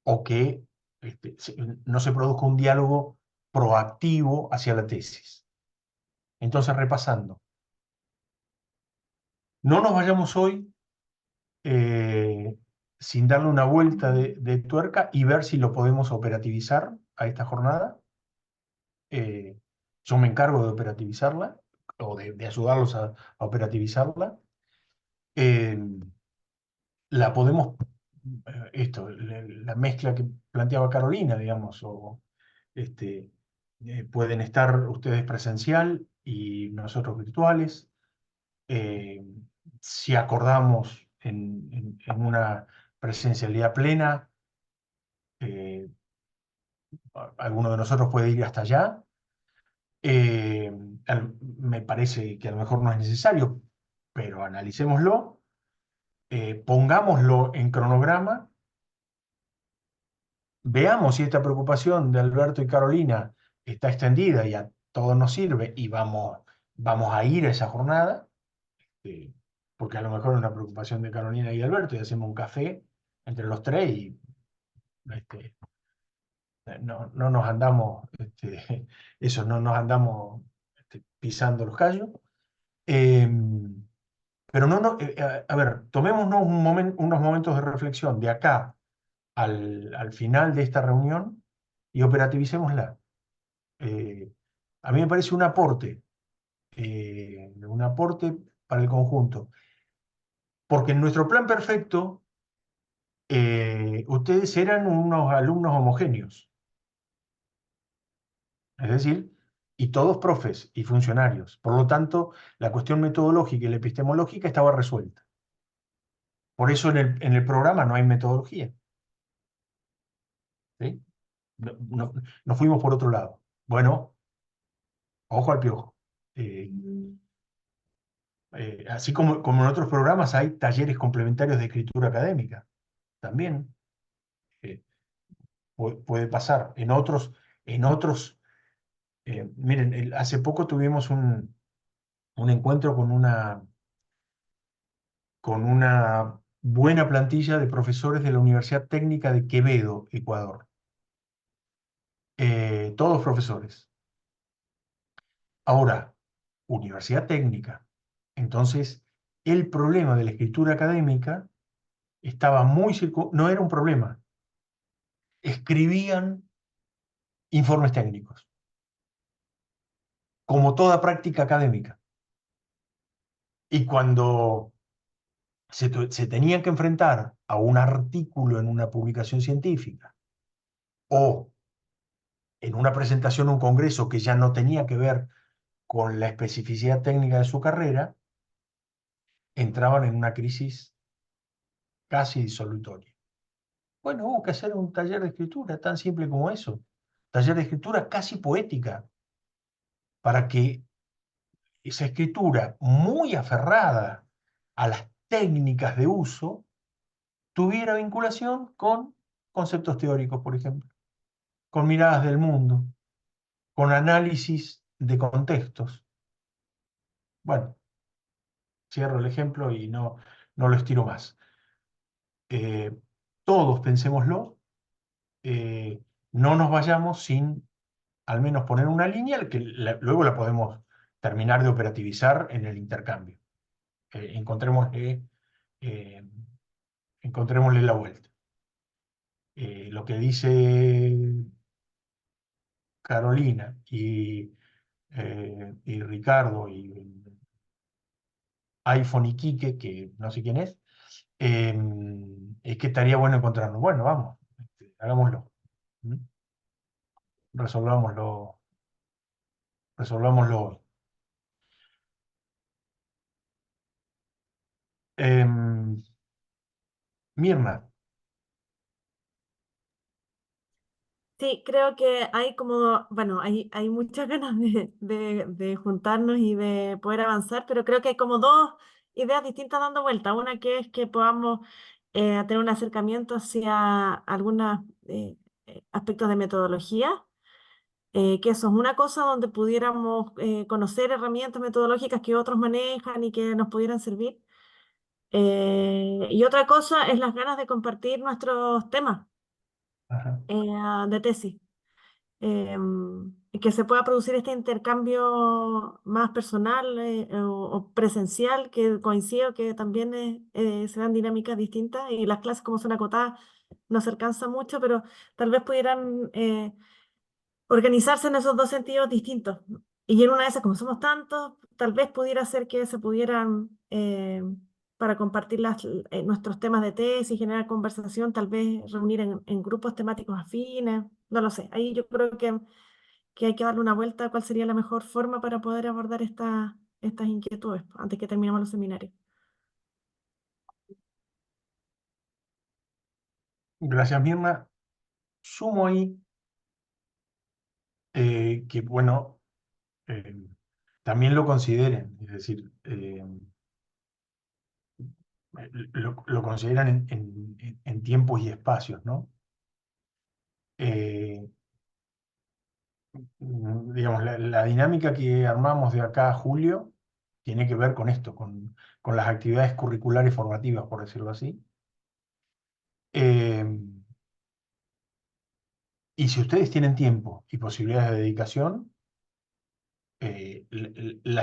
o que no se produzca un diálogo proactivo hacia la tesis. Entonces, repasando, no nos vayamos hoy sin darle una vuelta de tuerca y ver si lo podemos operativizar a esta jornada. Yo me encargo de operativizarla o de ayudarlos a operativizarla. Eh, la podemos, la mezcla que planteaba Carolina, digamos, o pueden estar ustedes presencial y nosotros virtuales. Eh, si acordamos en una presencialidad plena, eh, alguno de nosotros puede ir hasta allá. Eh, Me parece que a lo mejor no es necesario, pero analicémoslo, pongámoslo en cronograma, veamos si esta preocupación de Alberto y Carolina está extendida y a todos nos sirve y vamos a ir a esa jornada, eh, porque a lo mejor es una preocupación de Carolina y Alberto y hacemos un café entre los tres y este, no nos andamos, eso, no nos andamos pisando los callos. Pero a ver, tomémonos unos momentos de reflexión de acá al final de esta reunión y operativicémosla. A mí me parece un aporte para el conjunto, porque en nuestro plan perfecto, ustedes eran unos alumnos homogéneos, es decir, y todos profes y funcionarios. Por lo tanto, la cuestión metodológica y la epistemológica estaba resuelta. Por eso en el programa no hay metodología. ¿Sí? Nos fuimos por otro lado. Bueno, ojo al piojo. Eh, Así como en otros programas hay talleres complementarios de escritura académica, también puede pasar. Miren, hace poco tuvimos un encuentro con una buena plantilla de profesores de la Universidad Técnica de Quevedo, Ecuador. Todos profesores. Ahora, Universidad Técnica. Entonces, el problema de la escritura académica estaba no era un problema. Escribían informes técnicos, como toda práctica académica. Y cuando se tenían que enfrentar a un artículo en una publicación científica o en una presentación a un congreso que ya no tenía que ver con la especificidad técnica de su carrera, entraban en una crisis casi disolutoria. Bueno, hubo que hacer un taller de escritura tan simple como eso. Taller de escritura casi poética, para que esa escritura muy aferrada a las técnicas de uso tuviera vinculación con conceptos teóricos, por ejemplo, con miradas del mundo, con análisis de contextos. Bueno, cierro el ejemplo y no lo estiro más. Eh, Todos pensémoslo, no nos vayamos sin al menos poner una línea que luego la podemos terminar de operativizar en el intercambio. Encontrémosle, eh, encontrémosle la vuelta. Lo que dice Carolina y Ricardo y iPhone y Quique, que no sé quién es que estaría bueno encontrarnos. Bueno, vamos, hagámoslo. ¿Mm? Resolvámoslo, resolvámoslo hoy. Mirna, Sí, creo que hay como, bueno, hay muchas ganas de juntarnos y de poder avanzar, pero creo que hay como dos ideas distintas dando vuelta. Una que es que podamos tener un acercamiento hacia algunos aspectos de metodología, que eso es una cosa donde pudiéramos conocer herramientas metodológicas que otros manejan y que nos pudieran servir. Y otra cosa es las ganas de compartir nuestros temas ajá, de tesis. Y que se pueda producir este intercambio más personal o presencial, que coincido que también se dan dinámicas distintas y las clases como son acotadas no se alcanza mucho, pero tal vez pudieran organizarse en esos dos sentidos distintos. Y en una de esas, como somos tantos, tal vez pudiera ser que se pudieran, para compartir nuestros temas de tesis y generar conversación, tal vez reunir en grupos temáticos afines, no lo sé. Ahí yo creo que hay que darle una vuelta a cuál sería la mejor forma para poder abordar estas inquietudes antes que terminemos los seminarios. Gracias, Mirna. Sumo ahí que, bueno, también lo consideren, es decir, lo consideran en tiempos y espacios, ¿no? Digamos, la dinámica que armamos de acá a julio tiene que ver con esto, con las actividades curriculares formativas, por decirlo así. Eh, y si ustedes tienen tiempo y posibilidades de dedicación,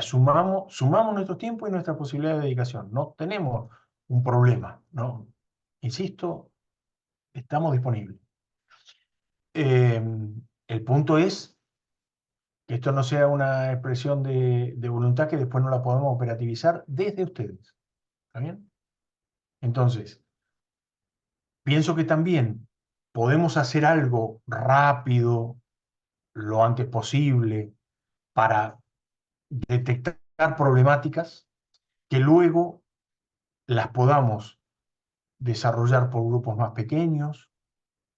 sumamos nuestro tiempo y nuestras posibilidades de dedicación. No tenemos un problema, ¿no? Insisto, estamos disponibles. Eh, el punto es que esto no sea una expresión de voluntad que después no la podemos operativizar desde ustedes. ¿Está bien? Entonces, pienso que también podemos hacer algo rápido, lo antes posible, para detectar problemáticas que luego las podamos desarrollar por grupos más pequeños,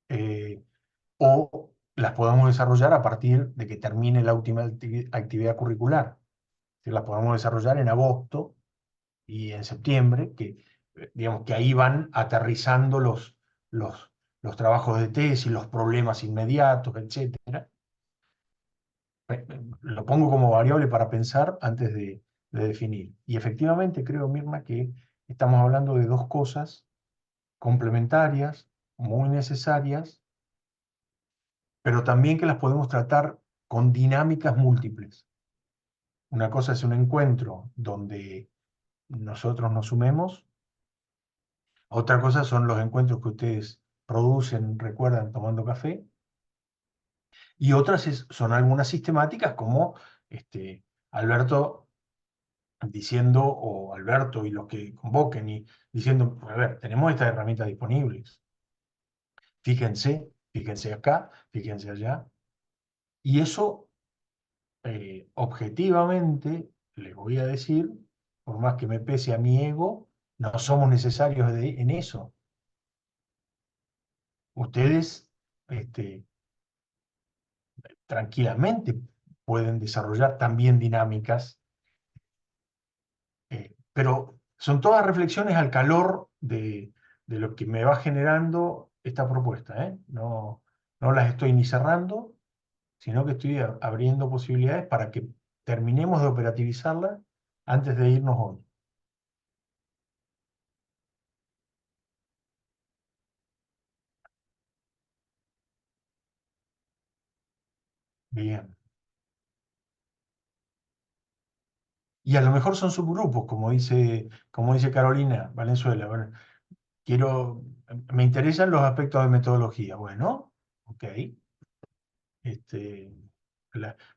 eh, o las podamos desarrollar a partir de que termine la última actividad curricular. Que las podamos desarrollar en agosto y en septiembre, que digamos que ahí van aterrizando los, los trabajos de tesis, los problemas inmediatos, etcétera. Lo pongo como variable para pensar antes de definir. Y efectivamente creo, Mirna, que estamos hablando de dos cosas complementarias, muy necesarias, pero también que las podemos tratar con dinámicas múltiples. Una cosa es un encuentro donde nosotros nos sumemos, otra cosa son los encuentros que ustedes producen, recuerdan, tomando café, y otras son algunas sistemáticas como Alberto diciendo, o Alberto y los que convoquen, y diciendo, a ver, tenemos estas herramientas disponibles, fíjense acá, fíjense allá, y eso objetivamente, les voy a decir, por más que me pese a mi ego, no somos necesarios en eso. Ustedes tranquilamente pueden desarrollar también dinámicas, pero son todas reflexiones al calor de lo que me va generando esta propuesta, ¿eh? No, no las estoy ni cerrando, sino que estoy abriendo posibilidades para que terminemos de operativizarlas antes de irnos hoy. Bien. Y a lo mejor son subgrupos, como dice Carolina Valenzuela. Bueno, me interesan los aspectos de metodología. Bueno, ok. Este,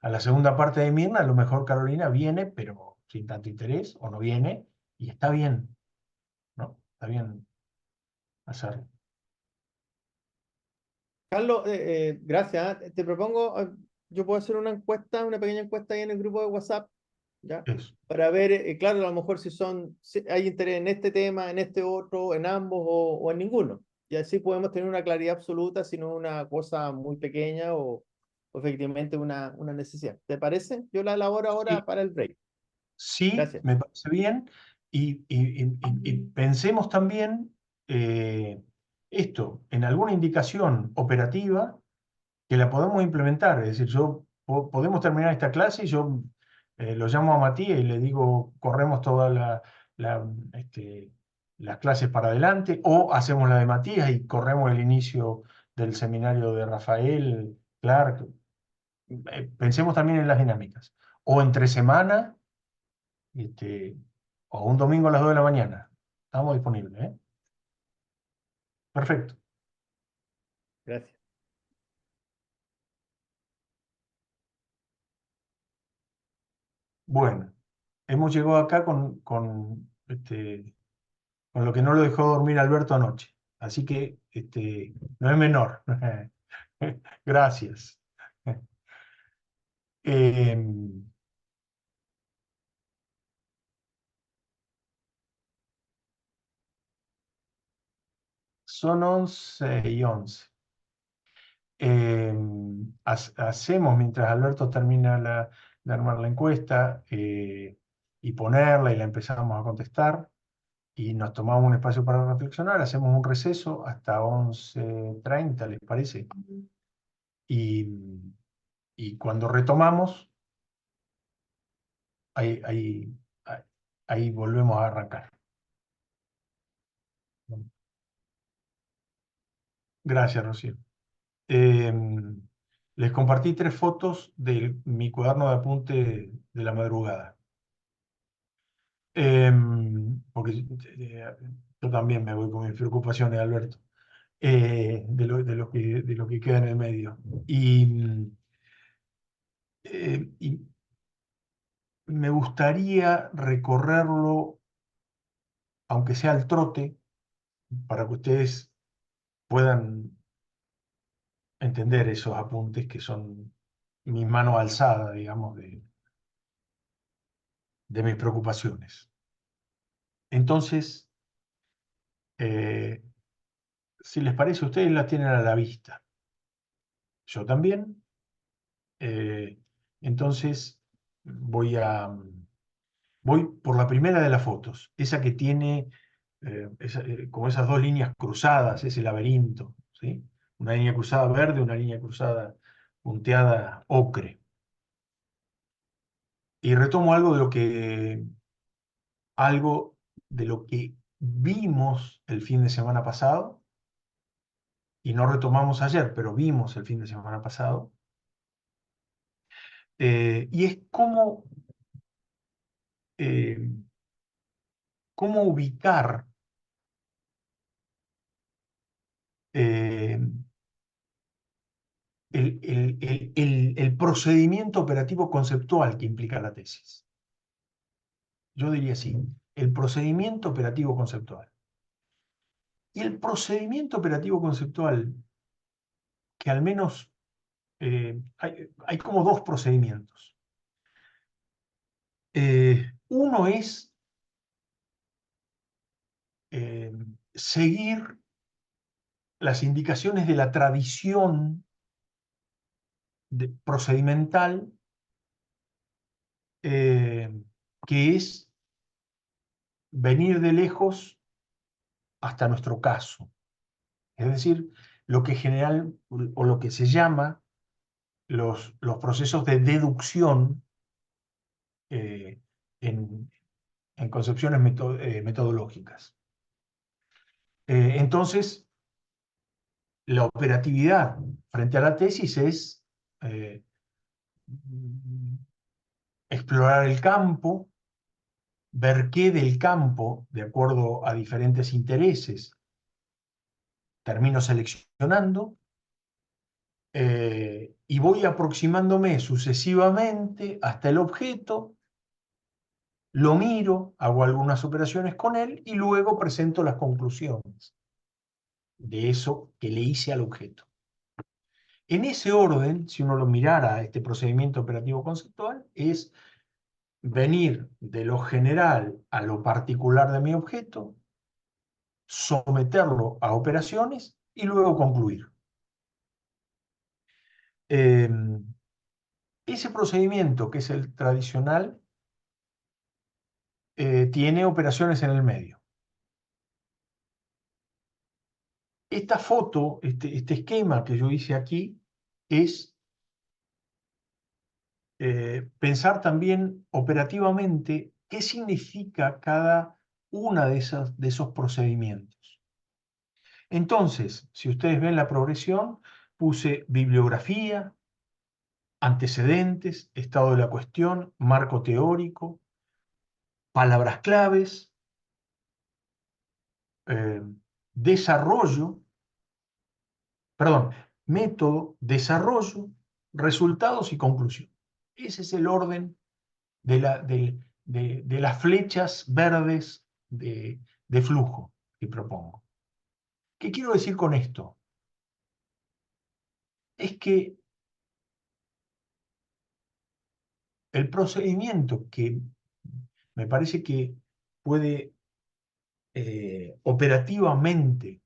a la segunda parte de Mirna, a lo mejor Carolina viene, pero sin tanto interés, o no viene, y está bien, ¿no? Está bien hacerlo. Carlos, gracias. Te propongo, yo puedo hacer una encuesta, una pequeña encuesta ahí en el grupo de WhatsApp, ¿ya? Eso. Para ver, claro, a lo mejor si hay interés en este tema, en este otro, en ambos o en ninguno. Y así podemos tener una claridad absoluta, si no una cosa muy pequeña o efectivamente una necesidad. ¿Te parece? Yo la elaboro ahora Sí, para el break. sí, Gracias. me parece bien. Y pensemos también esto, en alguna indicación operativa que la podemos implementar. Es decir, podemos terminar esta clase y yo lo llamo a Matías y le digo, corremos todas las clases para adelante, o hacemos la de Matías y corremos el inicio del seminario de Rafael Clark. Pensemos también en las dinámicas. O entre semana, este, o un domingo a las 2 de la mañana. Estamos disponibles, ¿eh? Perfecto. Gracias. Bueno, hemos llegado acá con lo que no lo dejó dormir Alberto anoche. Así que no es menor. Gracias. Em, Son 11:11. Hacemos, mientras Alberto termina de armar la encuesta y ponerla y la empezamos a contestar, y nos tomamos un espacio para reflexionar, hacemos un receso hasta 11:30, ¿les parece? Y, y cuando retomamos, ahí, ahí, ahí volvemos a arrancar. Gracias, Rocío. Les compartí 3 fotos de mi cuaderno de apunte de la madrugada. Porque yo también me voy con mis preocupaciones, Alberto, de lo que queda en el medio. Y me gustaría recorrerlo, aunque sea al trote, para que ustedes puedan entender esos apuntes que son mis manos alzadas, digamos, de mis preocupaciones. Entonces, si les parece, ustedes la tienen a la vista. Yo también. Entonces, voy por la primera de las fotos, esa que tiene como esas 2 líneas cruzadas, ese laberinto, ¿sí? Una línea cruzada verde, una línea cruzada punteada ocre. Y retomo algo de lo que vimos el fin de semana pasado, y no retomamos ayer, pero vimos el fin de semana pasado, y es eh, cómo ubicar eh, el procedimiento operativo conceptual que implica la tesis. Yo diría así, el procedimiento operativo conceptual. Y el procedimiento operativo conceptual, que al menos hay como 2 procedimientos. Uno es seguir las indicaciones de la tradición procedimental, que es venir de lejos hasta nuestro caso. Es decir, lo que general o lo que se llama los procesos de deducción eh, en, en concepciones metodológicas. Entonces, la operatividad frente a la tesis es explorar el campo, ver qué del campo, de acuerdo a diferentes intereses, termino seleccionando, y voy aproximándome sucesivamente hasta el objeto, lo miro, hago algunas operaciones con él y luego presento las conclusiones de eso que le hice al objeto. En ese orden, si uno lo mirara a este procedimiento operativo conceptual, es venir de lo general a lo particular de mi objeto, someterlo a operaciones y luego concluir. Ese procedimiento, que es el tradicional, tiene operaciones en el medio. Esta foto, este esquema que yo hice aquí, es pensar también operativamente qué significa cada una de esos procedimientos. Entonces, si ustedes ven la progresión, puse bibliografía, antecedentes, estado de la cuestión, marco teórico, palabras claves, eh, desarrollo, perdón, método, desarrollo, resultados y conclusión. Ese es el orden de las flechas verdes de flujo que propongo. ¿Qué quiero decir con esto? Es que el procedimiento que me parece que puede operativamente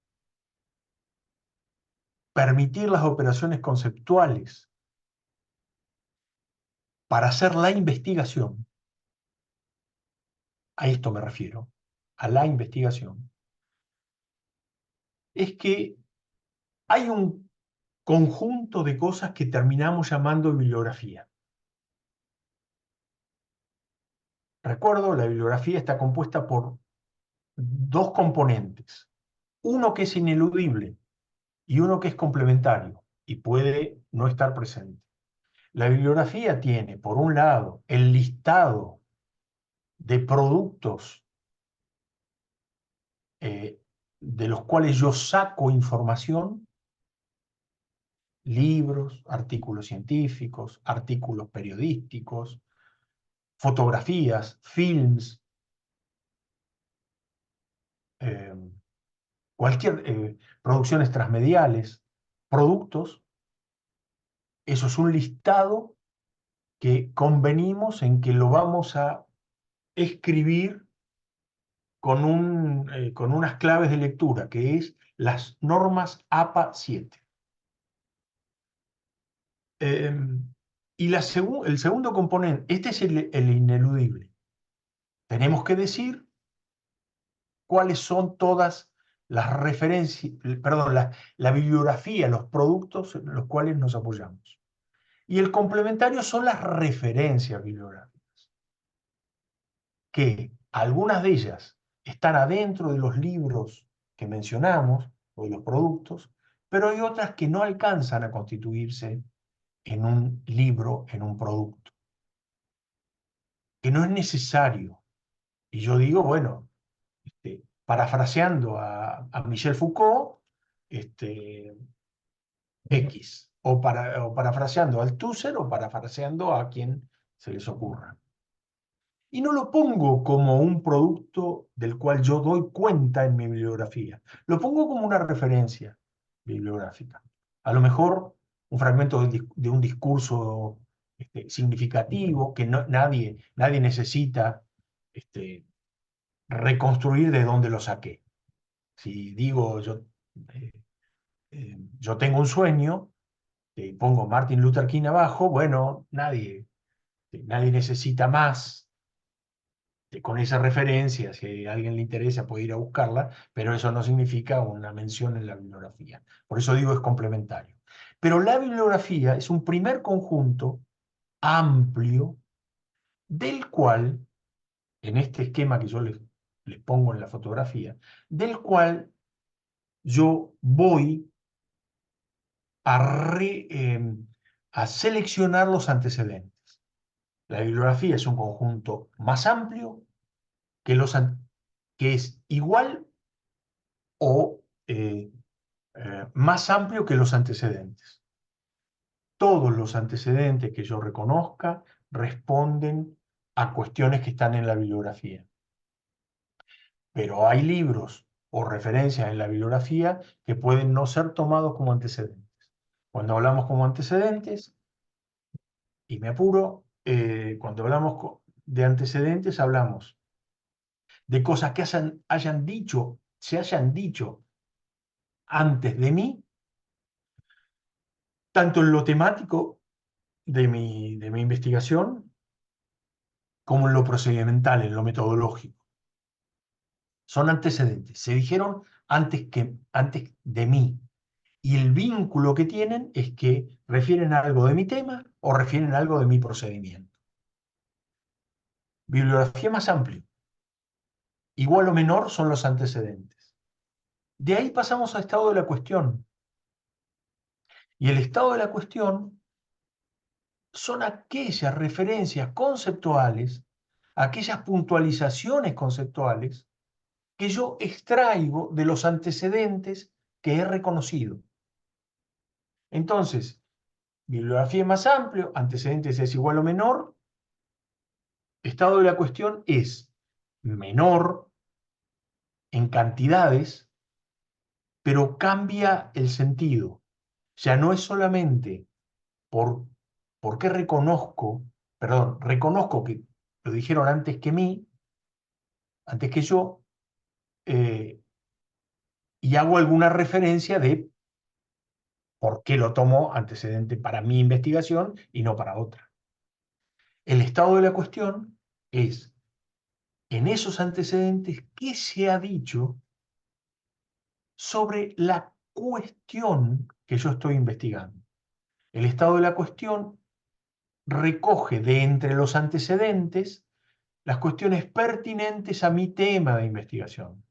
permitir las operaciones conceptuales para hacer la investigación, a esto me refiero, a la investigación, es que hay un conjunto de cosas que terminamos llamando bibliografía. Recuerdo, la bibliografía está compuesta por dos componentes, uno que es ineludible y uno que es complementario y puede no estar presente. La bibliografía tiene, por un lado, el listado de productos de los cuales yo saco información, libros, artículos científicos, artículos periodísticos, fotografías, films, eh, producciones transmediales, productos. Eso es un listado que convenimos en que lo vamos a escribir con unas claves de lectura, que es las normas APA 7. Y el segundo componente, este es el ineludible. Tenemos que decir cuáles son todas las referencias, perdón, la bibliografía, los productos en los cuales nos apoyamos. Y el complementario son las referencias bibliográficas, que algunas de ellas están adentro de los libros que mencionamos, o de los productos, pero hay otras que no alcanzan a constituirse en un libro, en un producto, que no es necesario. Y yo digo, bueno, parafraseando a Michel Foucault, X, o parafraseando a Althusser, o parafraseando a quien se les ocurra. Y no lo pongo como un producto del cual yo doy cuenta en mi bibliografía. Lo pongo como una referencia bibliográfica. A lo mejor un fragmento de un discurso significativo que nadie necesita reconstruir de dónde lo saqué. Si digo yo tengo un sueño, pongo Martin Luther King abajo, bueno, nadie necesita más con esa referencia. Si a alguien le interesa puede ir a buscarla, pero eso no significa una mención en la bibliografía. Por eso digo es complementario. Pero la bibliografía es un primer conjunto amplio del cual, en este esquema que yo les pongo en la fotografía, del cual yo voy a seleccionar los antecedentes. La bibliografía es un conjunto más amplio que es igual o más amplio que los antecedentes. Todos los antecedentes que yo reconozca responden a cuestiones que están en la bibliografía. Pero hay libros o referencias en la bibliografía que pueden no ser tomados como antecedentes. Cuando hablamos como antecedentes, y me apuro, cuando hablamos de antecedentes hablamos de cosas que se hayan dicho antes de mí, tanto en lo temático de mi investigación, como en lo procedimental, en lo metodológico. Son antecedentes, se dijeron antes de mí. Y el vínculo que tienen es que refieren a algo de mi tema o refieren a algo de mi procedimiento. Bibliografía más amplia. Igual o menor son los antecedentes. De ahí pasamos al estado de la cuestión. Y el estado de la cuestión son aquellas referencias conceptuales, aquellas puntualizaciones conceptuales que yo extraigo de los antecedentes que he reconocido. Entonces, bibliografía es más amplio, antecedentes es igual o menor, estado de la cuestión es menor en cantidades, pero cambia el sentido. Ya no es solamente por qué reconozco perdón, reconozco que lo dijeron antes que mí, antes que yo, y hago alguna referencia de por qué lo tomo antecedente para mi investigación y no para otra. El estado de la cuestión es, en esos antecedentes, ¿qué se ha dicho sobre la cuestión que yo estoy investigando? El estado de la cuestión recoge de entre los antecedentes las cuestiones pertinentes a mi tema de investigación.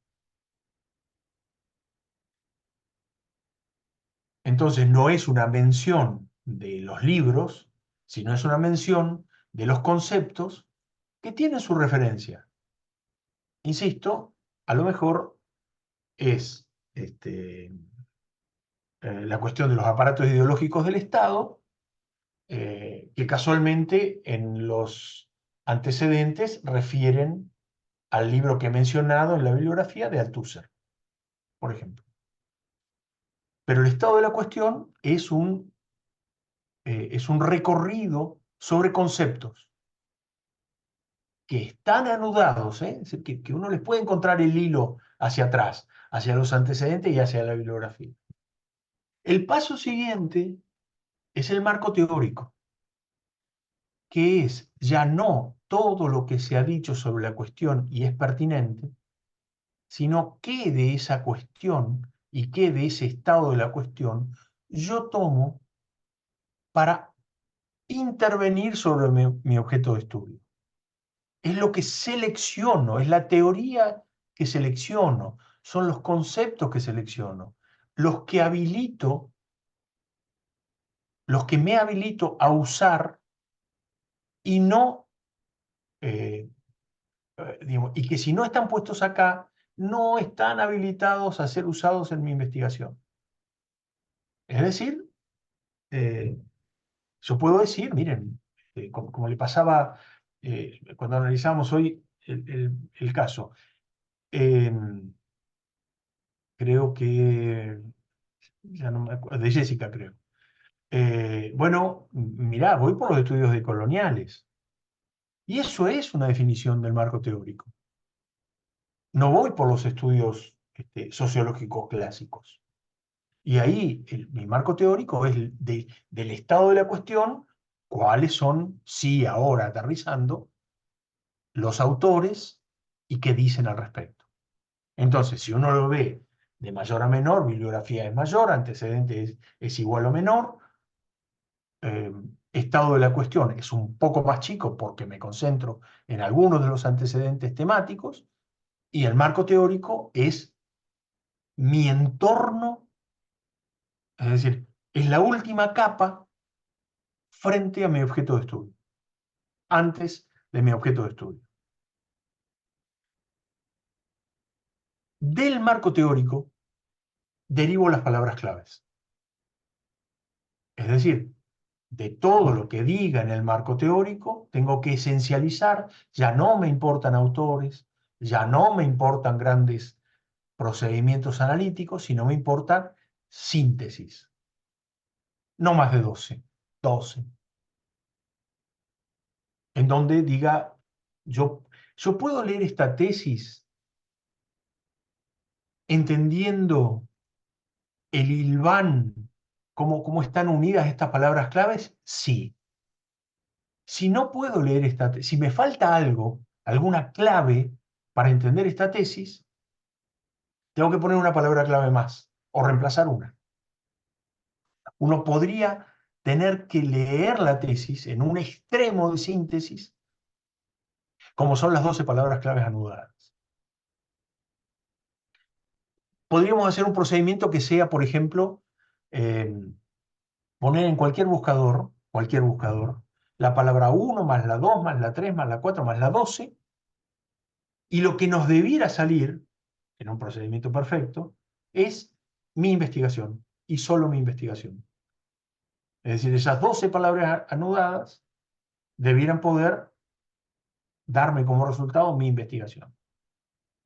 Entonces no es una mención de los libros, sino es una mención de los conceptos que tienen su referencia. Insisto, a lo mejor es la cuestión de los aparatos ideológicos del Estado, que casualmente en los antecedentes refieren al libro que he mencionado en la bibliografía de Althusser, por ejemplo. Pero el estado de la cuestión es un recorrido sobre conceptos que están anudados, es decir, que uno les puede encontrar el hilo hacia atrás, hacia los antecedentes y hacia la bibliografía. El paso siguiente es el marco teórico, que es ya no todo lo que se ha dicho sobre la cuestión y es pertinente, sino qué de esa cuestión y qué de ese estado de la cuestión yo tomo para intervenir sobre mi objeto de estudio. Es lo que selecciono, es la teoría que selecciono, son los conceptos que selecciono, los que habilito, los que me habilito a usar y no, digamos, y que si no están puestos acá, no están habilitados a ser usados en mi investigación. Es decir, yo puedo decir, miren, como le pasaba cuando analizamos hoy el caso, creo que, ya no me acuerdo, de Jessica creo. Bueno, mirá, voy por los estudios decoloniales. Y eso es una definición del marco teórico. No voy por los estudios sociológicos clásicos. Y ahí mi marco teórico es del estado de la cuestión, cuáles son, sí, ahora aterrizando, los autores y qué dicen al respecto. Entonces, si uno lo ve de mayor a menor, bibliografía es mayor, antecedente es igual o menor, estado de la cuestión es un poco más chico porque me concentro en algunos de los antecedentes temáticos, y el marco teórico es mi entorno, es decir, es la última capa frente a mi objeto de estudio, antes de mi objeto de estudio. Del marco teórico derivo las palabras claves. Es decir, de todo lo que diga en el marco teórico, tengo que esencializar, ya no me importan autores, ya no me importan grandes procedimientos analíticos, sino me importa síntesis. No más de 12. En donde diga, yo puedo leer esta tesis entendiendo el hilván, cómo están unidas estas palabras claves, sí. Si no puedo leer esta tesis, si me falta algo, alguna clave para entender esta tesis, tengo que poner una palabra clave más o reemplazar una. Uno podría tener que leer la tesis en un extremo de síntesis, como son las 12 palabras claves anudadas. Podríamos hacer un procedimiento que sea, por ejemplo, poner en cualquier buscador, la palabra 1 más la 2 más la 3 más la 4 más la 12, y lo que nos debiera salir, en un procedimiento perfecto, es mi investigación, y solo mi investigación. Es decir, esas 12 palabras anudadas debieran poder darme como resultado mi investigación.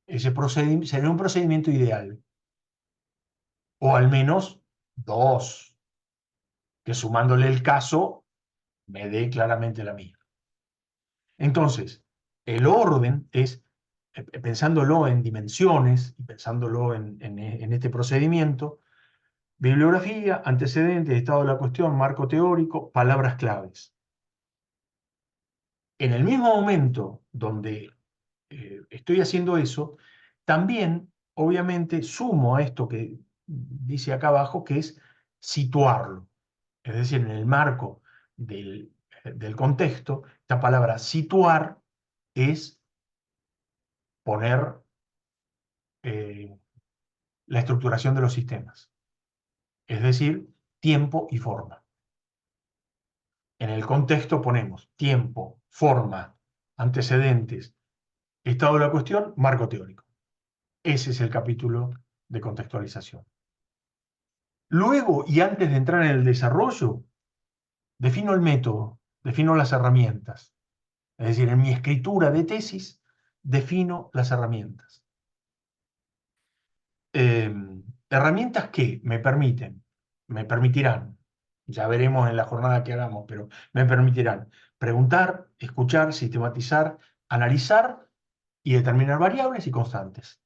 Ese sería un procedimiento ideal. O al menos 2, que sumándole el caso me dé claramente la mía. Entonces, el orden es, pensándolo en dimensiones y pensándolo en este procedimiento, bibliografía, antecedentes, estado de la cuestión, marco teórico, palabras claves. En el mismo momento donde estoy haciendo eso, también, obviamente, sumo a esto que dice acá abajo, que es situarlo. Es decir, en el marco del contexto, esta palabra situar es poner la estructuración de los sistemas. Es decir, tiempo y forma. En el contexto ponemos tiempo, forma, antecedentes, estado de la cuestión, marco teórico. Ese es el capítulo de contextualización. Luego, y antes de entrar en el desarrollo, defino el método, defino las herramientas. Es decir, en mi escritura de tesis, defino las herramientas. Herramientas que me permitirán, ya veremos en la jornada que hagamos, pero me permitirán preguntar, escuchar, sistematizar, analizar y determinar variables y constantes.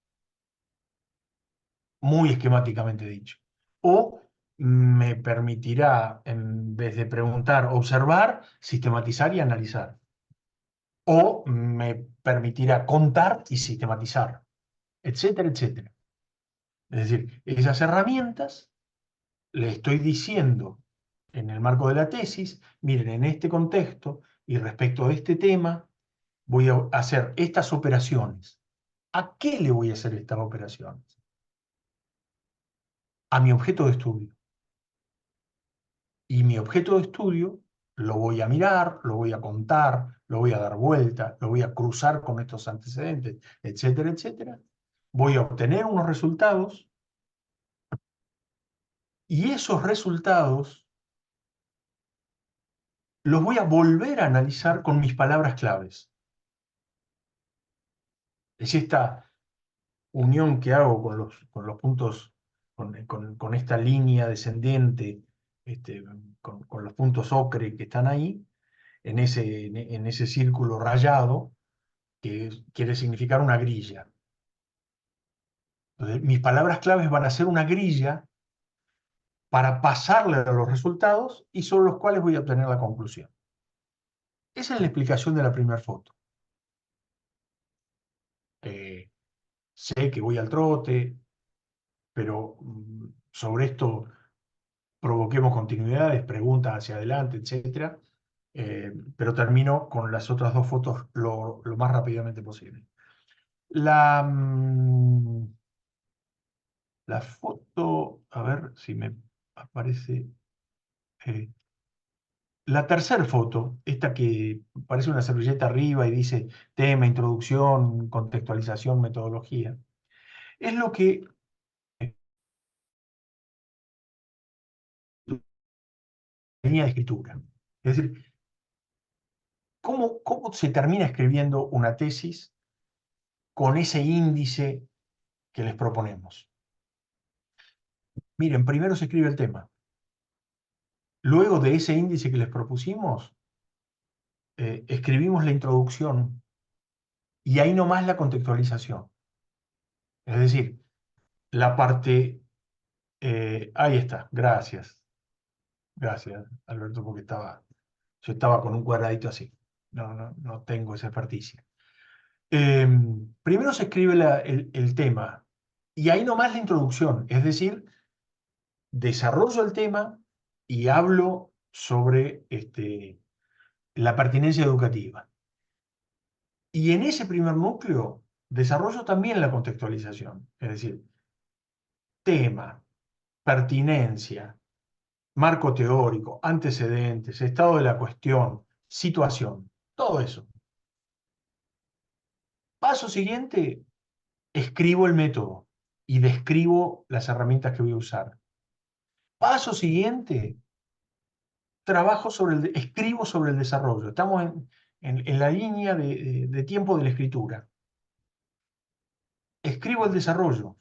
Muy esquemáticamente dicho. O me permitirá, en vez de preguntar, observar, sistematizar y analizar. O me permitirá contar y sistematizar, etcétera, etcétera. Es decir, esas herramientas le estoy diciendo en el marco de la tesis, miren, en este contexto y respecto a este tema, voy a hacer estas operaciones. ¿A qué le voy a hacer estas operaciones? A mi objeto de estudio. Y mi objeto de estudio lo voy a mirar, lo voy a contar, lo voy a dar vuelta, lo voy a cruzar con estos antecedentes, etcétera, etcétera. Voy a obtener unos resultados y esos resultados los voy a volver a analizar con mis palabras claves. Es esta unión que hago con los puntos, con esta línea descendente, con los puntos ocre que están ahí, en ese círculo rayado, que quiere significar una grilla. Entonces, mis palabras claves van a ser una grilla para pasarle a los resultados y sobre los cuales voy a obtener la conclusión. Esa es la explicación de la primera foto. Sé que voy al trote, pero sobre esto provoquemos continuidades, preguntas hacia adelante, etc. Pero termino con las otras dos fotos lo más rápidamente posible. La foto, a ver si me aparece. La tercera foto, esta que parece una servilleta arriba y dice tema, introducción, contextualización, metodología, es lo que línea de escritura. Es decir, ¿cómo se termina escribiendo una tesis con ese índice que les proponemos? Miren, primero se escribe el tema. Luego de ese índice que les propusimos, escribimos la introducción y ahí nomás la contextualización. Es decir, la parte... ahí está, gracias. Gracias, Alberto, porque yo estaba con un cuadradito así. No tengo esa experticia. Primero se escribe el tema y ahí nomás la introducción, es decir, desarrollo el tema y hablo sobre la pertinencia educativa. Y en ese primer núcleo desarrollo también la contextualización, es decir, tema, pertinencia, marco teórico, antecedentes, estado de la cuestión, situación, todo eso. Paso siguiente, escribo el método y describo las herramientas que voy a usar. Paso siguiente, escribo sobre el desarrollo. Estamos en la línea de tiempo de la escritura. Escribo el desarrollo,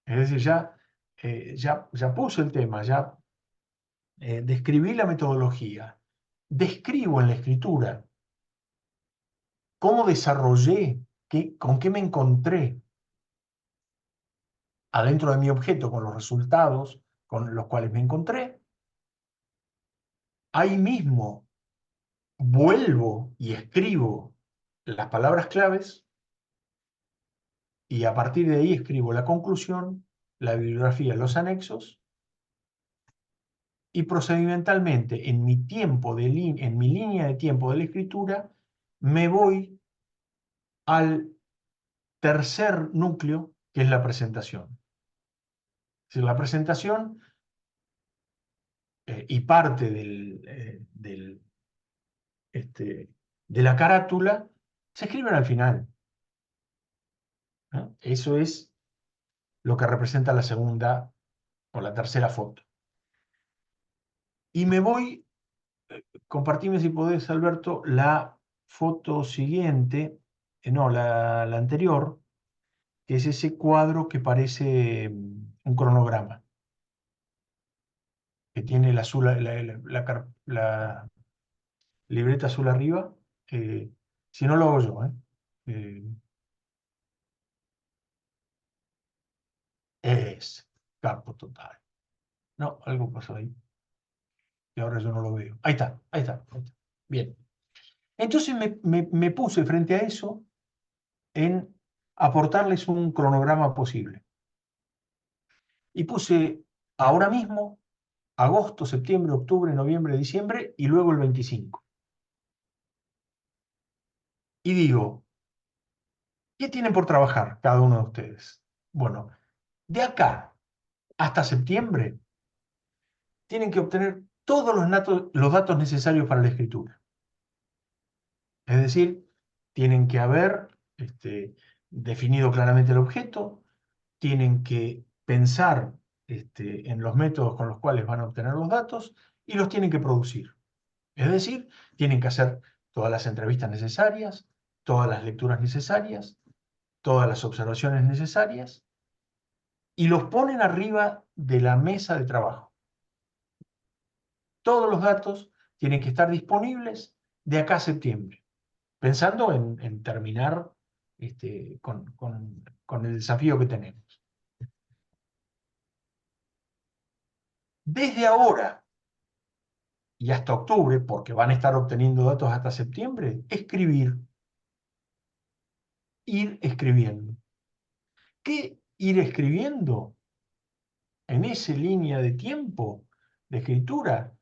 es decir, ya puse el tema, ya describí la metodología, describo en la escritura cómo desarrollé, con qué me encontré adentro de mi objeto, con los resultados con los cuales me encontré, ahí mismo vuelvo y escribo las palabras claves y a partir de ahí escribo la conclusión, la bibliografía, los anexos y procedimentalmente en mi en mi línea de tiempo de la escritura me voy al tercer núcleo que es la presentación. Es decir, la presentación y parte de la carátula se escriben al final, ¿no? Eso es lo que representa la segunda o la tercera foto. Y me voy, compartime si podés, Alberto, la foto siguiente, no, la anterior, que es ese cuadro que parece un cronograma, que tiene el azul, la libreta azul arriba. Si no lo hago yo, es capo total. No, algo pasó ahí. Y ahora yo no lo veo. Ahí está, ahí está. Ahí está. Bien. Entonces me puse frente a eso en aportarles un cronograma posible. Y puse ahora mismo, agosto, septiembre, octubre, noviembre, diciembre, y luego el 25. Y digo, ¿qué tienen por trabajar cada uno de ustedes? Bueno, de acá hasta septiembre tienen que obtener todos los datos necesarios para la escritura. Es decir, tienen que haber definido claramente el objeto, tienen que pensar en los métodos con los cuales van a obtener los datos y los tienen que producir. Es decir, tienen que hacer todas las entrevistas necesarias, todas las lecturas necesarias, todas las observaciones necesarias y los ponen arriba de la mesa de trabajo. Todos los datos tienen que estar disponibles de acá a septiembre, pensando en terminar con el desafío que tenemos. Desde ahora y hasta octubre, porque van a estar obteniendo datos hasta septiembre, escribir, ir escribiendo. ¿Qué ir escribiendo? En esa línea de tiempo de escritura,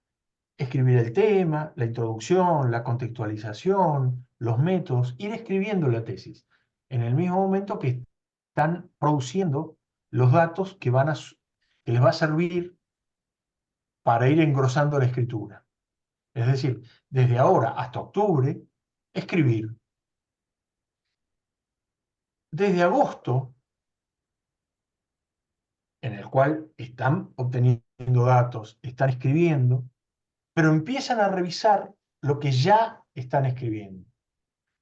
escribir el tema, la introducción, la contextualización, los métodos, ir escribiendo la tesis, en el mismo momento que están produciendo los datos que les va a servir para ir engrosando la escritura. Es decir, desde ahora hasta octubre, escribir. Desde agosto, en el cual están obteniendo datos, están escribiendo, pero empiezan a revisar lo que ya están escribiendo.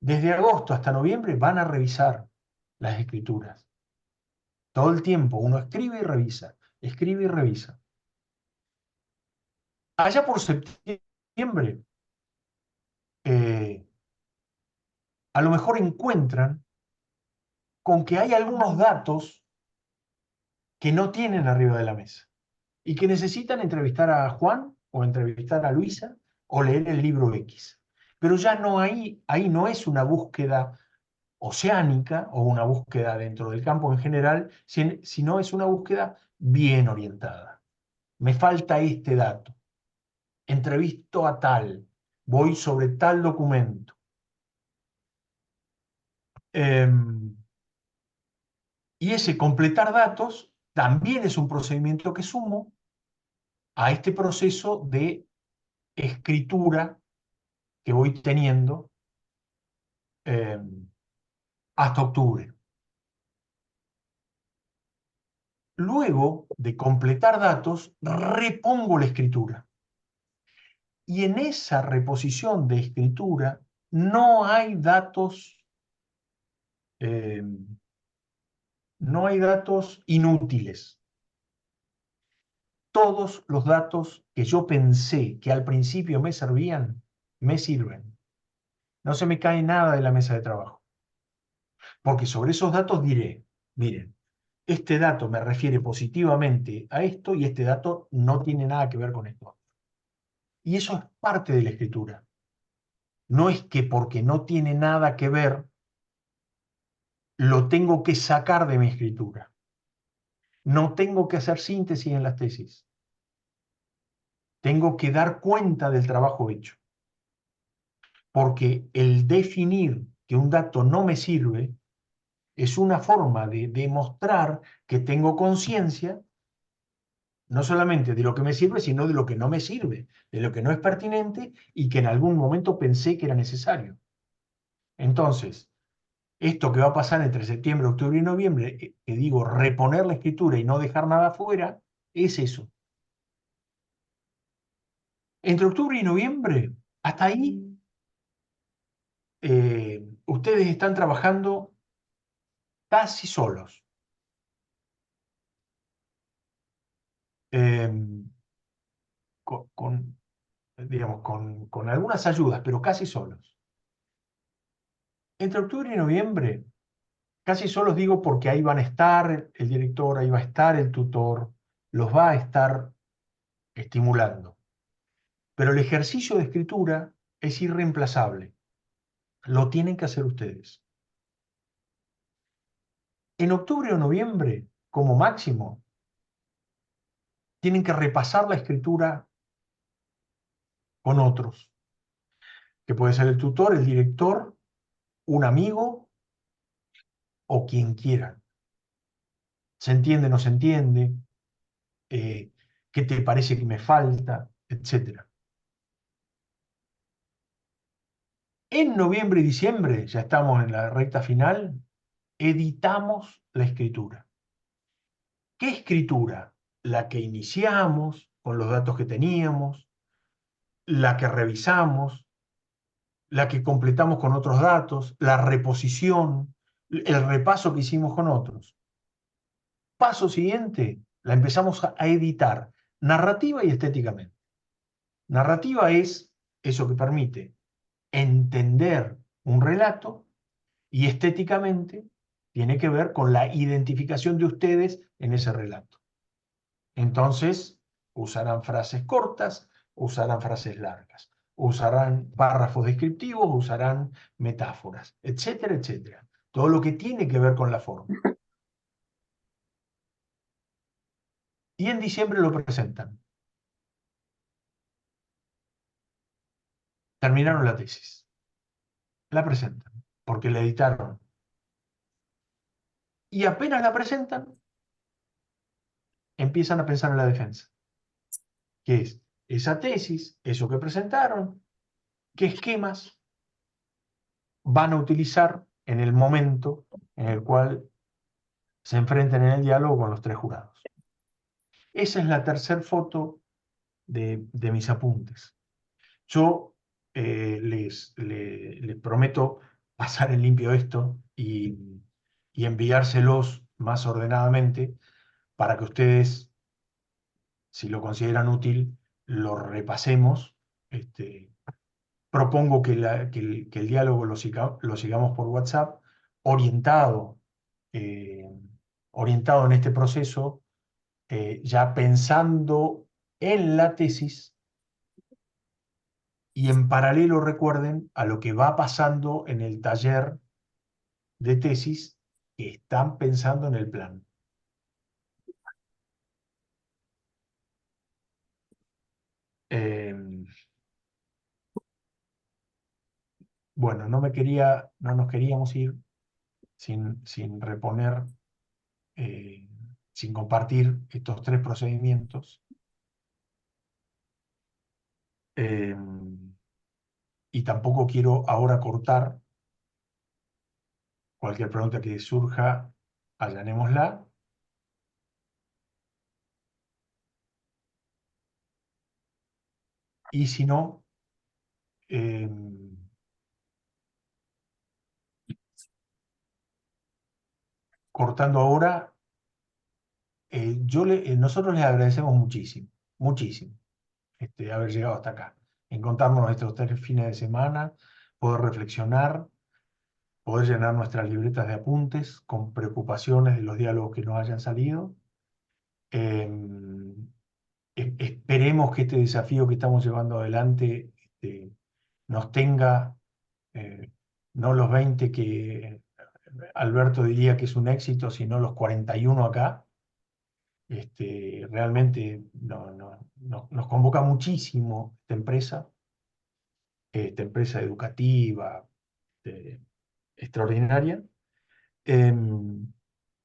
Desde agosto hasta noviembre van a revisar las escrituras. Todo el tiempo uno escribe y revisa, escribe y revisa. Allá por septiembre, a lo mejor encuentran con que hay algunos datos que no tienen arriba de la mesa y que necesitan entrevistar a Juan o entrevistar a Luisa o leer el libro X. Pero ya no ahí no es una búsqueda oceánica o una búsqueda dentro del campo en general, sino es una búsqueda bien orientada. Me falta este dato. Entrevisto a tal. Voy sobre tal documento. Y ese completar datos también es un procedimiento que sumo a este proceso de escritura que voy teniendo hasta octubre. Luego de completar datos, repongo la escritura. Y en esa reposición de escritura no hay datos, inútiles. Todos los datos que yo pensé que al principio me servían, me sirven. no se me cae nada de la mesa de trabajo. Porque sobre esos datos diré, miren, este dato me refiere positivamente a esto y este dato no tiene nada que ver con esto. Y eso es parte de la escritura. No es que porque no tiene nada que ver, lo tengo que sacar de mi escritura. No tengo que hacer síntesis en las tesis. Tengo que dar cuenta del trabajo hecho. Porque el definir que un dato no me sirve es una forma de demostrar que tengo conciencia no solamente de lo que me sirve, sino de lo que no me sirve, de lo que no es pertinente y que en algún momento pensé que era necesario. Entonces, esto que va a pasar entre septiembre, octubre y noviembre, que digo reponer la escritura y no dejar nada fuera, es eso. Entre octubre y noviembre, hasta ahí, ustedes están trabajando casi solos. Eh, digamos, con algunas ayudas, pero casi solos. Entre octubre y noviembre, casi solos digo porque ahí van a estar el director, ahí va a estar el tutor, los va a estar estimulando. Pero el ejercicio de escritura es irreemplazable. Lo tienen que hacer ustedes. En octubre o noviembre, como máximo, tienen que repasar la escritura con otros, que puede ser el tutor, el director, un amigo o quien quiera. ¿Se entiende, no se entiende? ¿Qué te parece que me falta? Etcétera. En noviembre y diciembre, ya estamos en la recta final, editamos la escritura. ¿Qué escritura? La que iniciamos con los datos que teníamos, la que revisamos, la que completamos con otros datos, la reposición, el repaso que hicimos con otros. Paso siguiente, la empezamos a editar, narrativa y estéticamente. Narrativa es eso que permite entender un relato y estéticamente tiene que ver con la identificación de ustedes en ese relato. Entonces, usarán frases cortas, usarán frases largas, usarán párrafos descriptivos, usarán metáforas, etcétera, etcétera. Todo lo que tiene que ver con la forma. Y en diciembre lo presentan. Terminaron la tesis. La presentan, porque la editaron. Y apenas la presentan, empiezan a pensar en la defensa. ¿Qué es? Esa tesis, eso que presentaron, qué esquemas van a utilizar en el momento en el cual se enfrenten en el diálogo con los tres jurados. Esa es la tercera foto de mis apuntes. Yo les prometo pasar en limpio esto y enviárselos más ordenadamente para que ustedes, si lo consideran útil, lo repasemos. Propongo que el diálogo lo sigamos por WhatsApp, orientado, orientado en este proceso, ya pensando en la tesis y en paralelo, recuerden, a lo que va pasando en el taller de tesis que están pensando en el plan. Bueno, no nos queríamos ir sin reponer, sin compartir estos tres procedimientos. Y tampoco quiero ahora cortar. Cualquier pregunta que surja, allanémosla. Y si no, cortando ahora, nosotros les agradecemos muchísimo, muchísimo, haber llegado hasta acá, encontrarnos estos 3 fines de semana poder reflexionar, poder llenar nuestras libretas de apuntes con preocupaciones de los diálogos que nos hayan salido. Esperemos que este desafío que estamos llevando adelante nos tenga no los 20 que Alberto diría que es un éxito, sino los 41 acá. Realmente nos convoca muchísimo esta empresa educativa extraordinaria.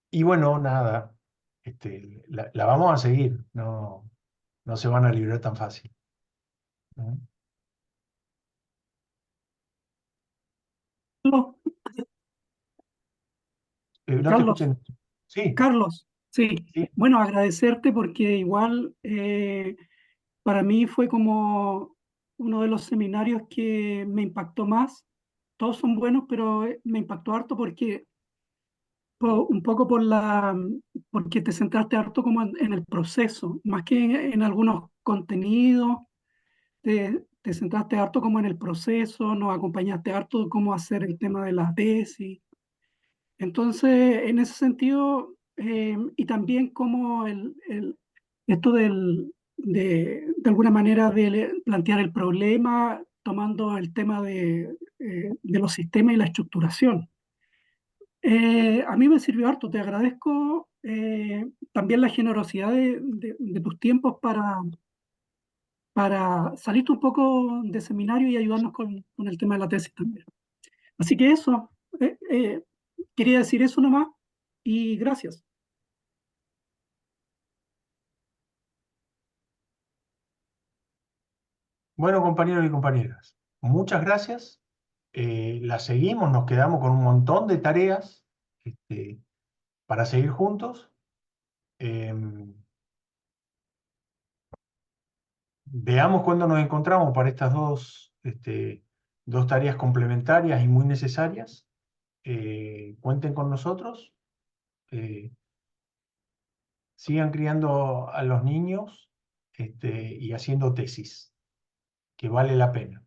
Y bueno, nada, la vamos a seguir, no se van a librar tan fácil. ¿No? Carlos, No te Carlos, escuchen. Sí, Carlos, sí. sí. Bueno, agradecerte porque igual para mí fue como uno de los seminarios que me impactó más. Todos son buenos, pero me impactó harto porque un poco porque te centraste harto como en el proceso, más que en algunos contenidos, te centraste harto como en el proceso, nos acompañaste harto cómo hacer el tema de la tesis. Entonces, en ese sentido, y también como esto de alguna manera de plantear el problema tomando el tema de los sistemas y la estructuración. A mí me sirvió harto, te agradezco también la generosidad de tus tiempos para salirte un poco de seminario y ayudarnos con el tema de la tesis también. Así que eso, quería decir eso nomás y gracias. Bueno, compañeros y compañeras, muchas gracias. La seguimos, nos quedamos con un montón de tareas para seguir juntos. Veamos cuándo nos encontramos para estas dos tareas complementarias y muy necesarias. Cuenten con nosotros. Sigan criando a los niños y haciendo tesis, que vale la pena.